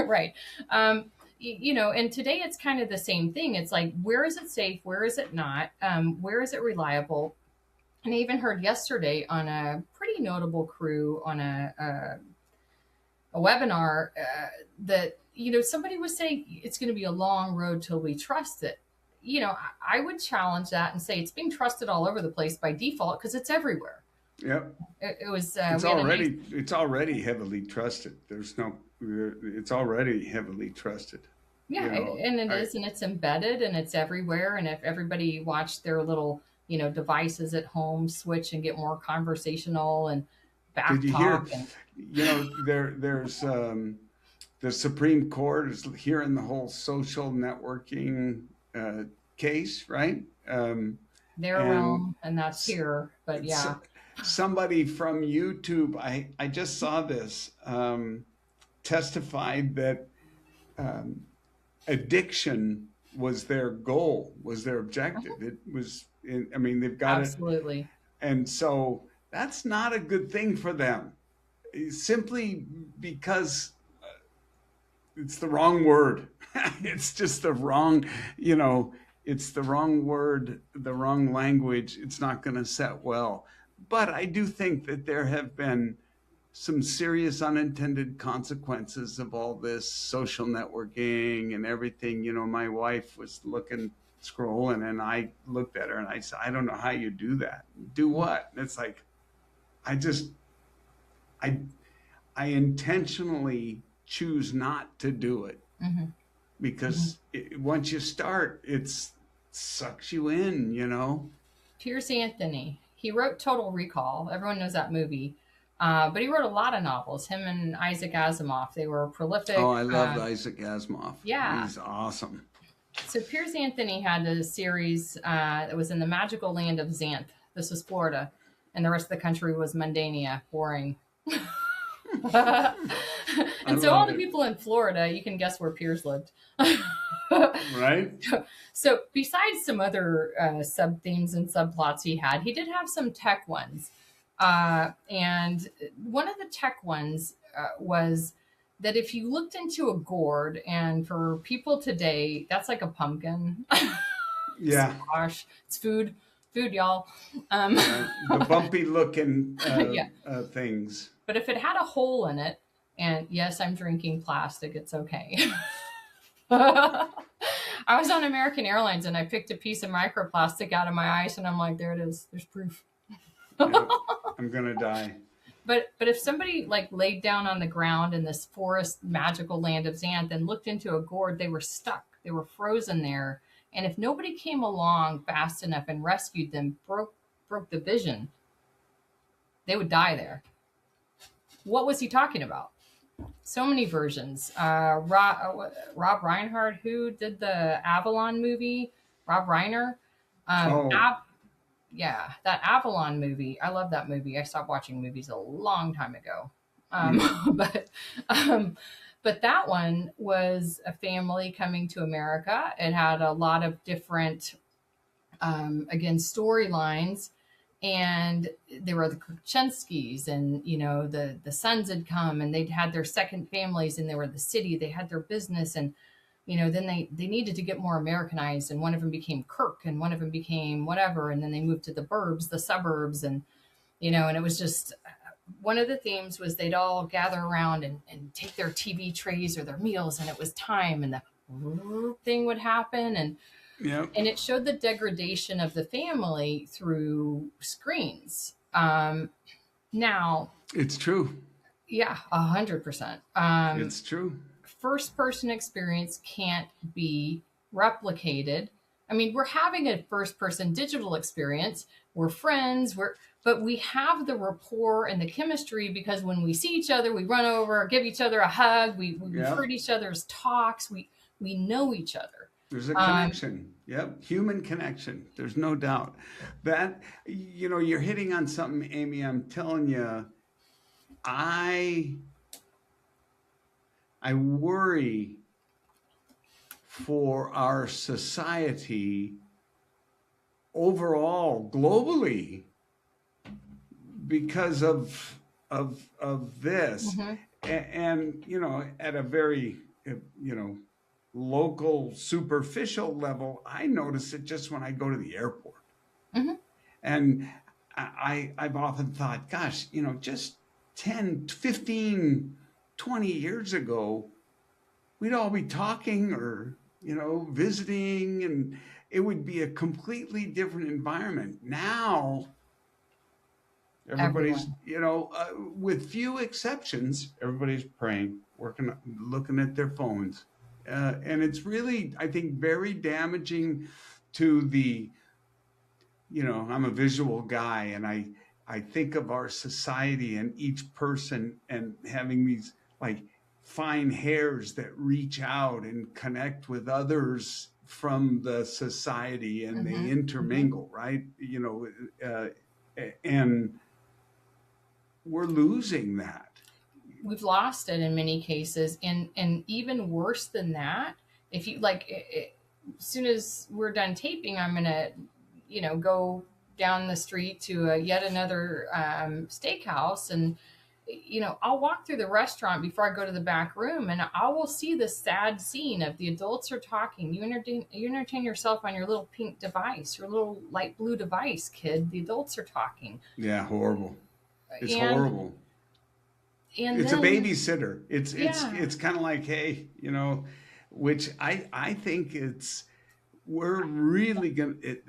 Right. And today it's kind of the same thing. It's like, where is it safe? Where is it not? Where is it reliable? And I even heard yesterday on a pretty notable crew on a webinar, that, somebody was saying it's going to be a long road till we trust it. I would challenge that and say it's being trusted all over the place by default because it's everywhere. Yep. It was, It's we had a nice. already it's already heavily trusted. It's already heavily trusted. Yeah, You know, and it I is, and it's embedded, and it's everywhere. And if everybody watched their little, devices at home switch and get more conversational and did back you hear? talk and There's the Supreme Court is hearing the whole social networking uh, case, right? their And realm, and that's s- here. But s- yeah. somebody from YouTube, I just saw this, testified that um, addiction was their goal, was their objective. It was, I mean, they've got it. Absolutely. And so that's not a good thing for them, simply because it's the wrong word. It's just the wrong, you know, it's the wrong word, the wrong language. It's not going to set well. But I do think that there have been some serious unintended consequences of all this social networking and everything. My wife was scrolling, and I looked at her and I said, I don't know how you do that. Do what? And it's like, I just, I, I intentionally choose not to do it. Mm-hmm. because once you start, it sucks you in, you know. Piers Anthony. He wrote Total Recall. Everyone knows that movie. But he wrote a lot of novels. Him and Isaac Asimov. They were Oh, prolific. I loved Isaac Asimov. Yeah. He's awesome. So Piers Anthony had a series that was in the magical land of Xanth. This was Florida. And the rest of the country was Mundania, boring. And so all the people in Florida, you can guess where Piers lived. Right? So besides some other sub themes and subplots he did have some tech ones. And one of the tech ones was that if you looked into a gourd, and for people today, that's like a pumpkin. Yeah. Gosh, it's food, y'all. The bumpy looking Yeah. things. But if it had a hole in it, and yes, I'm drinking plastic, it's okay. I was on American Airlines and I picked a piece of microplastic out of my ice and I'm like, there it is. There's proof. Yep. I'm going to die. But if somebody like laid down on the ground in this forest magical land of Xanth and looked into a gourd, they were stuck. They were frozen there. And if nobody came along fast enough and rescued them, broke the vision, they would die there. What was he talking about? So many versions. Rob Reinhardt, who did the Avalon movie, Rob Reiner. Yeah, that Avalon movie. I love that movie. I stopped watching movies a long time ago. But that one was a family coming to America. It had a lot of different, again, storylines. And there were the Kruchenskys, and the sons had come, and they'd had their second families, and they were in the city. They had their business, and then they needed to get more Americanized, and one of them became Kirk, and one of them became whatever, and then they moved to the suburbs, and and it was just one of the themes was they'd all gather around and take their TV trays or their meals, and it was time, and the thing would happen, and. Yep. And it showed the degradation of the family through screens. Now, it's true. Yeah, 100%. It's true. First person experience can't be replicated. I mean, we're having a first person digital experience. We're friends. But we have the rapport and the chemistry because when we see each other, we run over, give each other a hug. We heard each other's talks. We know each other. There's a connection. Yep. Human connection. There's no doubt that, you're hitting on something, Amy. I'm telling you, I worry for our society overall, globally, because of this. Mm-hmm. And, at a very, local, superficial level, I notice it just when I go to the airport. Mm-hmm. And I've often thought, gosh, just 10, 15, 20 years ago, we'd all be talking or, visiting, and it would be a completely different environment. Now, everybody's, with few exceptions, everybody's praying, working, looking at their phones. And it's really, I think, very damaging to the, I'm a visual guy, and I think of our society and each person and having these like fine hairs that reach out and connect with others from the society, and mm-hmm. they intermingle, right? And we're losing that. We've lost it in many cases, and even worse than that, if you as soon as we're done taping, I'm gonna go down the street to yet another steakhouse, and I'll walk through the restaurant before I go to the back room, and I will see the sad scene of the adults are talking. You entertain yourself on your little pink device, your little light blue device, kid. The adults are talking. Yeah, horrible. It's horrible. And it's a babysitter. It's kind of like, hey, which I think we're really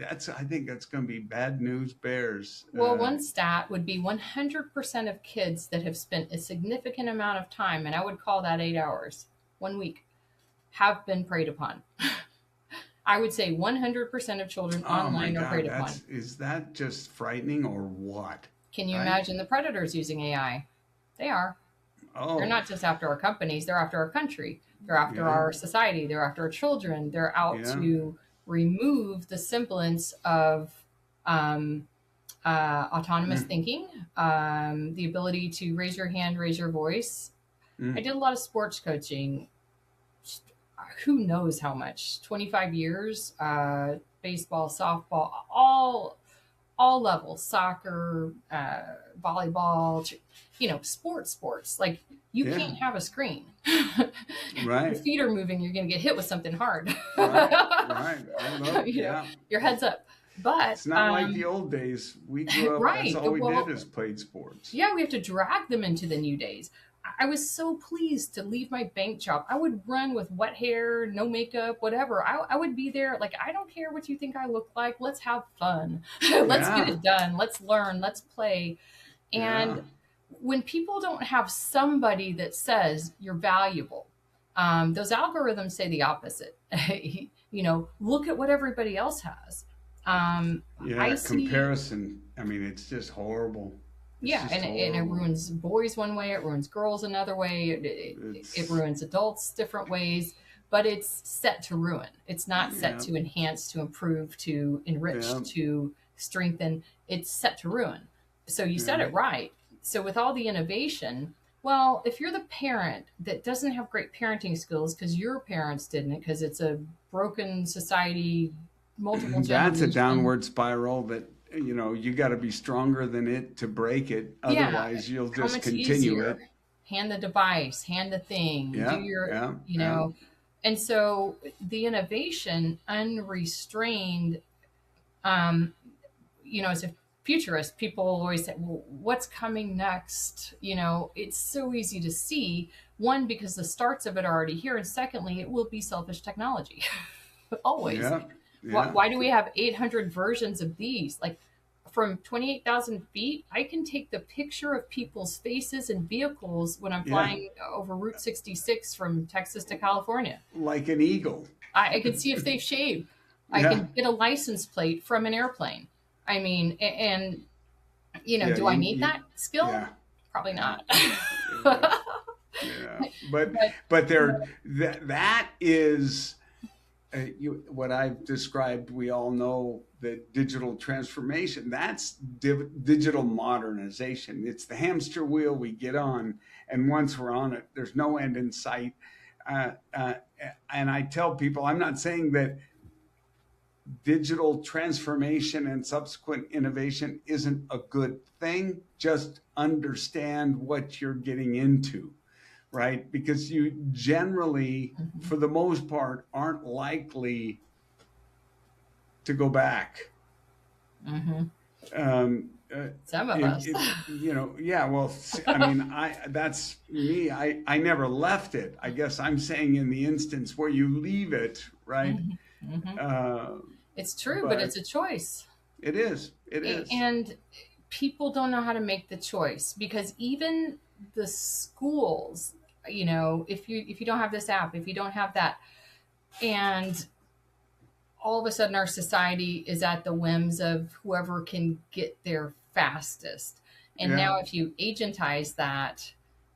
I think that's going to be bad news bears. Well, one stat would be 100% of kids that have spent a significant amount of time, and I would call that 8 hours, 1 week, have been preyed upon. I would say 100% of children Oh my online are God, preyed upon. is that just frightening or what? Can you Right? imagine the predators using AI? They are. They're Oh, not just after our companies, they're after our country, they're after yeah, our society, they're after our children, they're out yeah, to remove the semblance of um, autonomous mm, thinking, the ability to raise your hand, raise your voice. I mm, did a lot of sports coaching. Who knows how much? 25 years, baseball, softball, all levels, soccer, volleyball, sports. Like, you yeah, can't have a screen. Your right, feet are moving, you're going to get hit with something hard. right, right. I love, you know, yeah. your head's up. But It's not like the old days. We grew up, that's right, all we did well, is played sports. yeah, we have to drag them into the new days. I was so pleased to leave my bank job. I would run with wet hair, no makeup, whatever. I would be there. Like, I don't care what you think I look like. Let's have fun. Let's get Yeah, it done. Let's learn. Let's play. yeah, And when people don't have somebody that says you're valuable, those algorithms say the opposite. Look at what everybody else has. I yeah. see. Comparison. I mean, it's just horrible. It's Yeah, just and it horrible. ruins boys one way, it ruins girls another way, it It's, ruins adults different ways, but it's set to ruin. It's not set yeah, to enhance, to improve, to enrich, yeah, to strengthen. It's set to ruin. So you said yeah, it right. So with all the innovation, well, if you're the parent that doesn't have great parenting skills because your parents didn't, because it's a broken society, multiple that's a generation. downward spiral that you got to be stronger than it to break it. Yeah, Otherwise, you'll how just much continue easier? it. Hand the device, hand the thing, do Yeah, your, yeah, you yeah, know. And so the innovation, unrestrained, um, as a futurist, people always say, well, what's coming next? It's so easy to see. One, because the starts of it are already here. And secondly, it will be selfish technology. Always. yeah, Why, yeah, why do we have 800 versions of these? Like, from 28,000 feet, I can take the picture of people's faces and vehicles when I'm yeah. flying over Route 66 from Texas to California. Like an eagle. I can see if they've shaved. I Yeah, can get a license plate from an airplane. I mean, and yeah. do I need that skill? Yeah, Probably yeah, not. yeah, yeah. But But but there that is what I've described. We all know that digital transformation. That's digital modernization. It's the hamster wheel we get on, and once we're on it, there's no end in sight. Uh, uh, and I tell people, I'm not saying that digital transformation and subsequent innovation isn't a good thing. Just understand what you're getting into, right? Because you generally, Mhm. for the most part, aren't likely to go back. Mhm. Um, Some of us. yeah. Well, I mean, that's me. I never left it. I guess I'm saying in the instance where you leave it, right? Mhm. Mhm. Uh, It's true, but but it's a choice. it is. It is. And people don't know how to make the choice, because even the schools, if you don't have this app, if you don't have that, and all of a sudden our society is at the whims of whoever can get there fastest. And Yeah. now if you agentize that,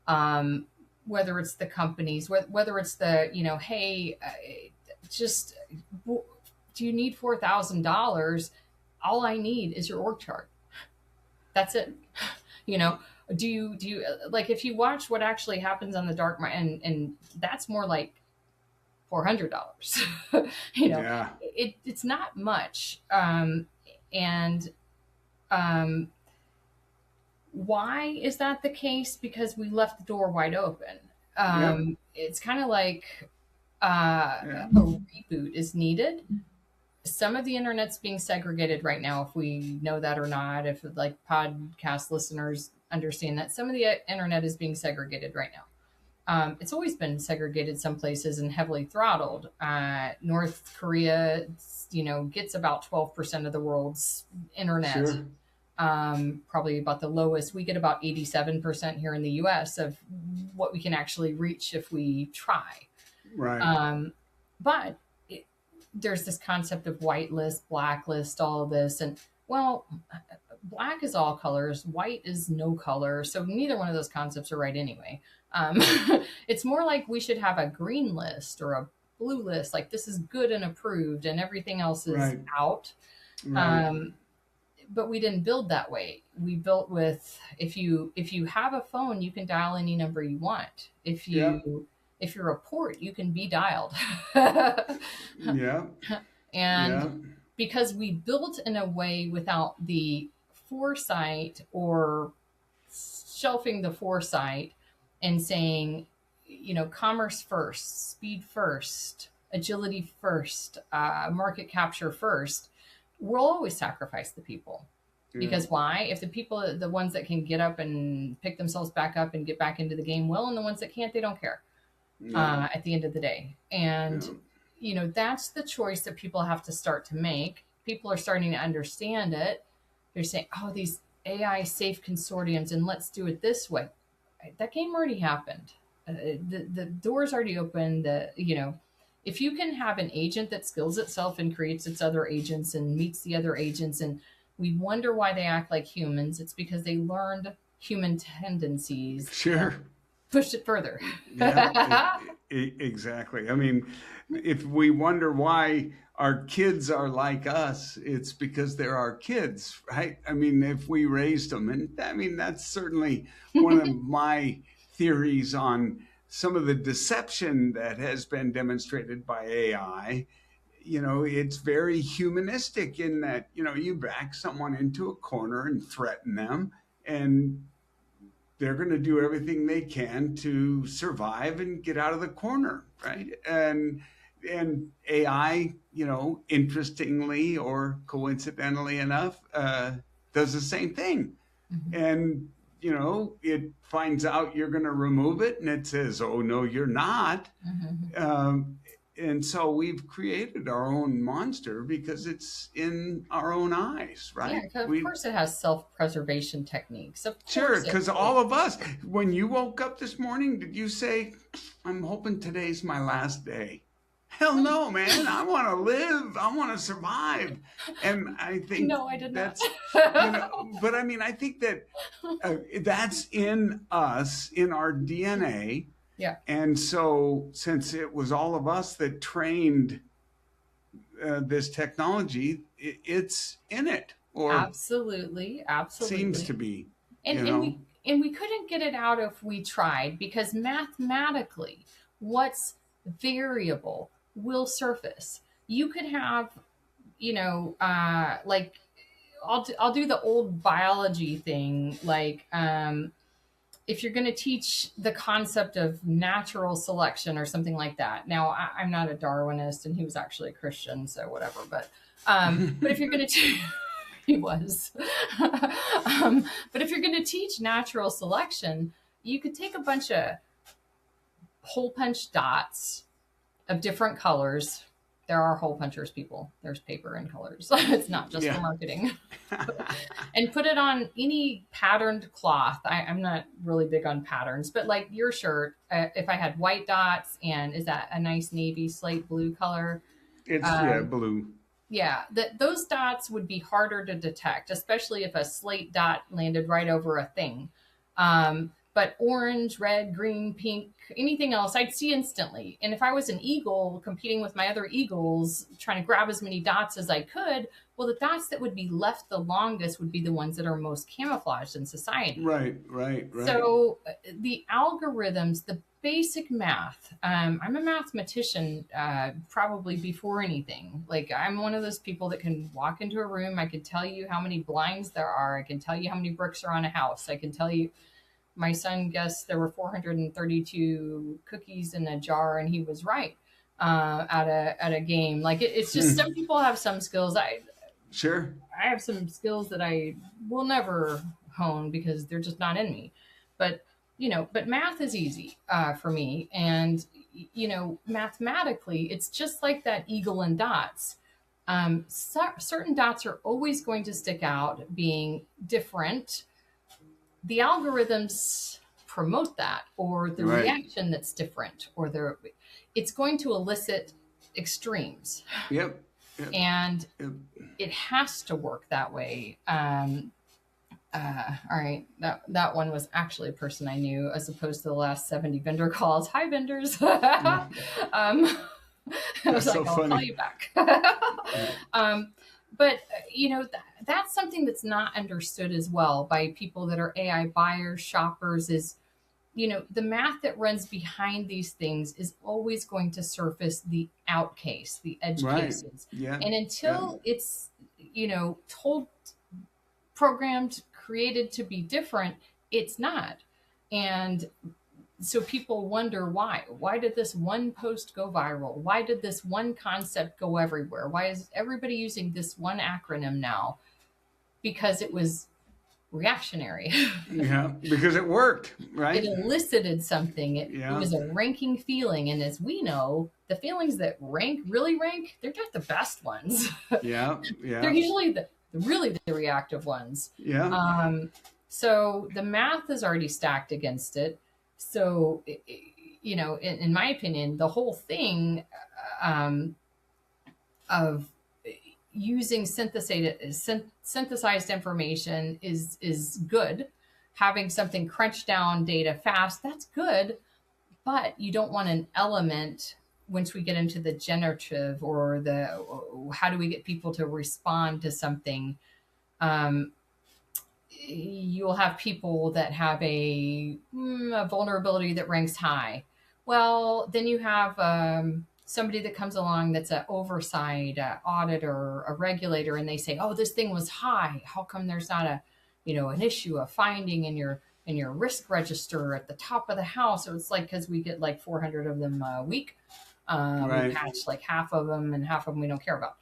um, whether it's the companies, whether it's the, hey, just, do you need $4,000? All I need is your org chart. That's it. You know, do you like, if you watch what actually happens on the dark market, and that's more like $400. you know, Yeah. it's not much. And um, why is that the case? Because we left the door wide open. Yep. It's kind of like Yeah. a reboot is needed. Some of the internet's being segregated right now, if we know that or not, if like podcast listeners understand that some of the internet is being segregated right now. It's always been segregated some places and heavily throttled. North Korea, gets about 12% of the world's internet. Sure. Probably about the lowest. We get about 87% here in the US of what we can actually reach if we try. Right. But there's this concept of whitelist, blacklist, all of this. And well, black is all colors, white is no color. So neither one of those concepts are right anyway. It's more like we should have a green list or a blue list, like this is good and approved and everything else is Right. out. Right. But we didn't build that way. We built with, if you have a phone, you can dial any number you want. If you're a port, you can be dialed. Yeah. And Yeah. because we built in a way without the foresight or shelving the foresight and saying, commerce first, speed first, agility first, market capture first, we'll always sacrifice the people. Because why? If the people, the ones that can get up and pick themselves back up and get back into the game will, and the ones that can't, they don't care at the end of the day. And, that's the choice that people have to start to make. People are starting to understand it. They're saying, oh, these AI safe consortiums, and let's do it this way. That game already happened. The door's already open. If you can have an agent that skills itself and creates its other agents and meets the other agents, and we wonder why they act like humans, it's because they learned human tendencies. Sure. Pushed it further. Yeah, exactly. I mean, if we wonder why our kids are like us, it's because they're our kids, right? I mean, if we raised them, and I mean, that's certainly one of my theories on some of the deception that has been demonstrated by AI. It's very humanistic in that, you back someone into a corner and threaten them, and they're going to do everything they can to survive and get out of the corner, right? And AI, interestingly or coincidentally enough, does the same thing. Mhm. And it finds out you're going to remove it, and it says, "Oh no, you're not." Mhm. And so we've created our own monster because it's in our own eyes, Yeah, right? 'cause of course it has self-preservation techniques. Of Sure, course because all of us, when you woke up this morning, did you say, "I'm hoping today's my last day"? Hell no, man. I want to live. I want to survive. And I think No, I did not. but I mean, I think that that's in us, in our DNA. Yeah. And so, since it was all of us that trained this technology, it's in it, or Absolutely. seems to Absolutely. be, And you and know? we and we couldn't get it out if we tried, because mathematically what's variable will surface. You could have, like I'll do the old biology thing, like if you're going to teach the concept of natural selection or something like that. Now, I'm not a Darwinist, and he was actually a Christian, so whatever. But if you're going to he was. But if you're going to teach natural selection, you could take a bunch of hole punch dots of different colors. There are hole punchers, people. There's paper and colors. It's not just for Yeah. marketing. And put it on any patterned cloth. I'm not really big on patterns, but like your shirt, if I had white dots, and is that a nice navy slate blue color? It's Um, blue. yeah, those dots would be harder to detect, especially if a slate dot landed right over a thing. But orange, red, green, pink, anything else, I'd see instantly. And if I was an eagle competing with my other eagles, trying to grab as many dots as I could, well, the dots that would be left the longest would be the ones that are most camouflaged in society. Right. So the algorithms, the basic math, I'm a mathematician probably before anything. Like, I'm one of those people that can walk into a room. I can tell you how many blinds there are. I can tell you how many bricks are on a house. I can tell you, my son guessed there were 432 cookies in a jar, and he was right at a game. Like, it's just some people have some skills. Sure. I have some skills that I will never hone because they're just not in me. But but math is easy for me, and mathematically, it's just like that eagle and dots. Certain dots are always going to stick out, being different. The algorithms promote that, or the Right. reaction that's different, or it's going to elicit extremes. Yep. Yep. And Yep. it has to work that way. All right, that one was actually a person I knew, as opposed to the last 70 vendor calls. Hi, vendors. I was like, so I'll funny. call you back. But that's something that's not understood as well by people that are AI buyers, shoppers. Is the math that runs behind these things is always going to surface the out case, the edge Right. cases, Yeah. and until it's told, programmed, created to be different, it's not. And so people wonder why did this one post go viral? Why did this one concept go everywhere? Why is everybody using this one acronym now? Because it was reactionary. Yeah, because it worked, right? It elicited something. It Yeah. was a ranking feeling. And as we know, the feelings that really rank, they're not the best ones. Yeah. They're usually really the reactive ones. Yeah. So the math is already stacked against it. So, in my opinion, the whole thing of using synthesized information is good. Having something crunch down data fast, that's good. But you don't want an element once we get into the generative or the how do we get people to respond to something. You will have people that have a vulnerability that ranks high. Well, then you have somebody that comes along that's an oversight auditor, a regulator, and they say, "Oh, this thing was high. How come there's not an issue, a finding in your risk register at the top of the house?" So it's like, because we get like 400 of them a week. Right. We patch like half of them, and half of them we don't care about.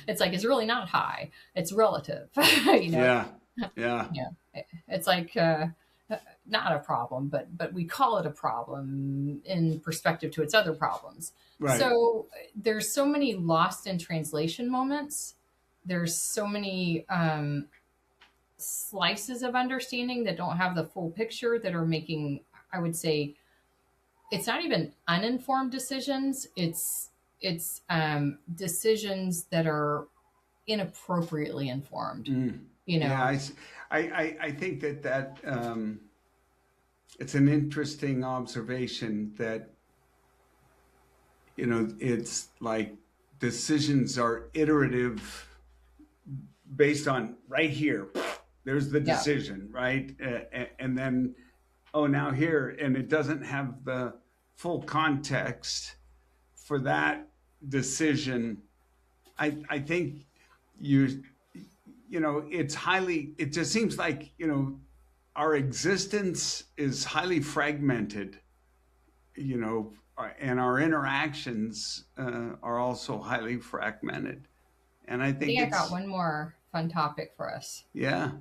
It's like, it's really not high. It's relative. Yeah. It's like not a problem, but we call it a problem in perspective to its other problems. Right. So there's so many lost in translation moments. There's so many slices of understanding that don't have the full picture, that are making, I would say, it's not even uninformed decisions. It's decisions that are inappropriately informed. Yeah, I think that it's an interesting observation that it's like decisions are iterative based on right here. There's the decision, right? And then, now here, and it doesn't have the full context for that decision. I think it just seems like, our existence is highly fragmented, and our interactions are also highly fragmented. And I think I got one more fun topic for us. Yeah.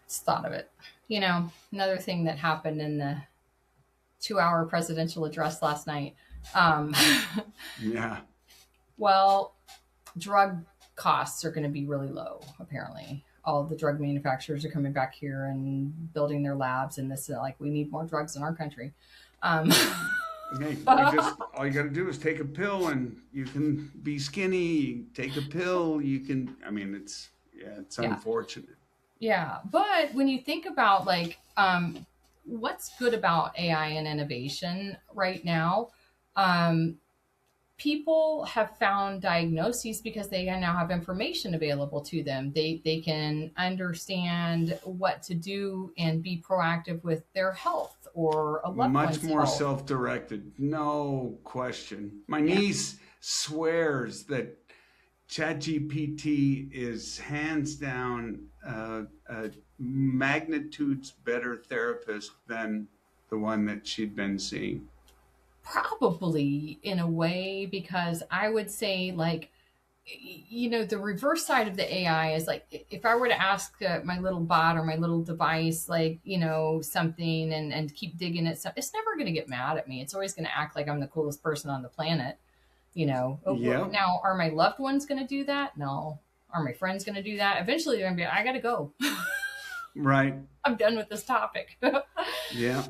Just thought of it. Another thing that happened in the 2-hour presidential address last night. Yeah. Well, drug costs are going to be really low, apparently. All the drug manufacturers are coming back here and building their labs, and this is like, we need more drugs in our country. Okay, all you got to do is take a pill, and you can be skinny. You take a pill, you can. I mean, it's unfortunate. Yeah, but when you think about what's good about AI and innovation right now, people have found diagnoses because they now have information available to them. They can understand what to do and be proactive with their health or a loved one's Much more health. Self-directed, no question. My niece swears that ChatGPT is hands down magnitudes better therapist than the one that she'd been seeing. Probably, in a way, because I would say, the reverse side of the AI is like, if I were to ask my little bot or my little device, something and keep digging at something, it's never going to get mad at me. It's always going to act like I'm the coolest person on the planet. Yeah. Now, are my loved ones going to do that? No. Are my friends going to do that? Eventually they're going to be, I got to go. Right. I'm done with this topic. Yeah.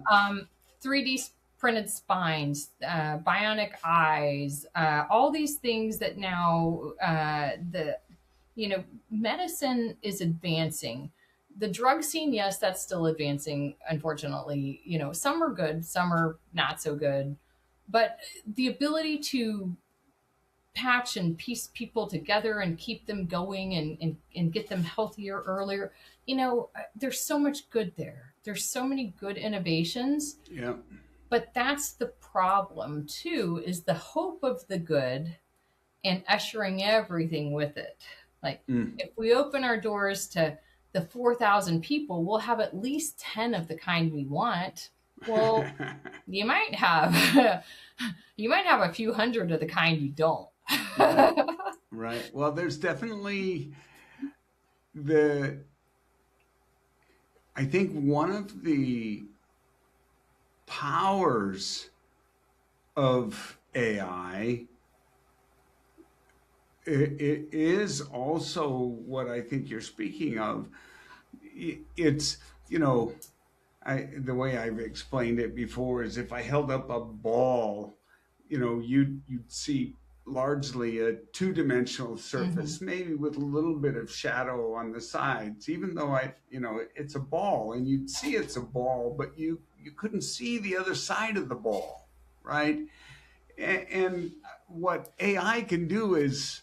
3D printed spines, bionic eyes, all these things that now medicine is advancing. The drug scene, yes, that's still advancing, unfortunately. Some are good, some are not so good. But the ability to patch and piece people together and keep them going and get them healthier earlier, there's so much good there. There's so many good innovations. Yeah. But that's the problem, too, is the hope of the good and ushering everything with it. Like, if we open our doors to the 4,000 people, we'll have at least 10 of the kind we want. Well, you might have a few hundred of the kind you don't. Right. Well, there's definitely I think one of the powers of AI, it is also what I think you're speaking of. It's, the way I've explained it before is if I held up a ball, you'd see largely a two-dimensional surface, maybe with a little bit of shadow on the sides, even though it's a ball and you'd see it's a ball, but you couldn't see the other side of the ball, right? And what AI can do is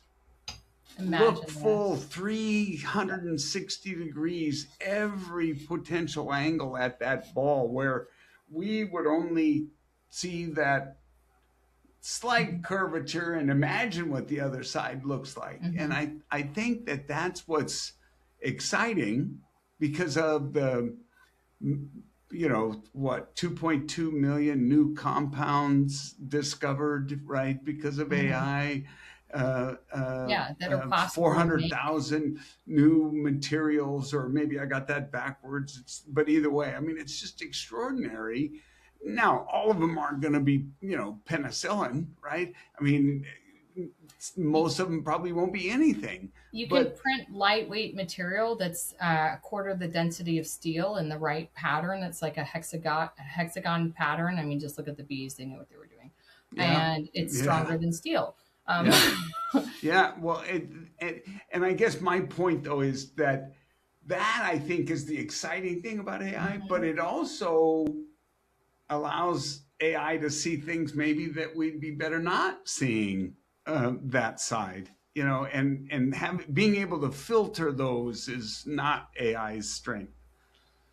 look full 360 degrees, every potential angle at that ball, where we would only see that slight curvature and imagine what the other side looks like. And I think that that's what's exciting because of the, 2.2 million new compounds discovered, right? Because of AI. That are possible. 400,000 new materials, or maybe I got that backwards. But either way, it's just extraordinary. Now, all of them aren't going to be, penicillin, right? Most of them probably won't be anything. You can print lightweight material that's a quarter of the density of steel in the right pattern. That's like a hexagon pattern. Just look at the bees; they knew what they were doing, and it's stronger than steel. Yeah. Well, and I guess my point though is that I think is the exciting thing about AI, but it also allows AI to see things maybe that we'd be better not seeing that side, and being able to filter those is not AI's strength.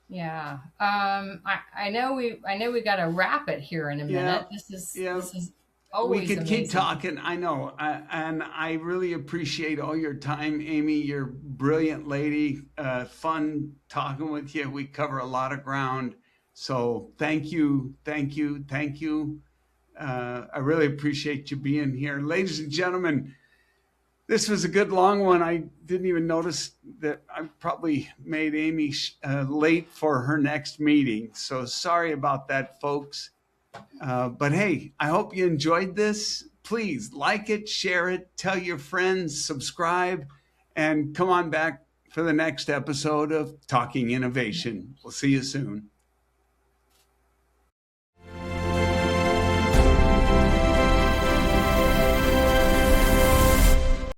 Yeah. I know we got to wrap it here in a minute. This is always we could amazing. Keep talking. I know. And I really appreciate all your time, Amy. You're a brilliant lady. Fun talking with you. We cover a lot of ground. So thank you. I really appreciate you being here. Ladies and gentlemen, this was a good long one. I didn't even notice that I probably made Amy late for her next meeting. So sorry about that, folks. But hey, I hope you enjoyed this. Please like it, share it, tell your friends, subscribe, and come on back for the next episode of Talking Innovation. We'll see you soon.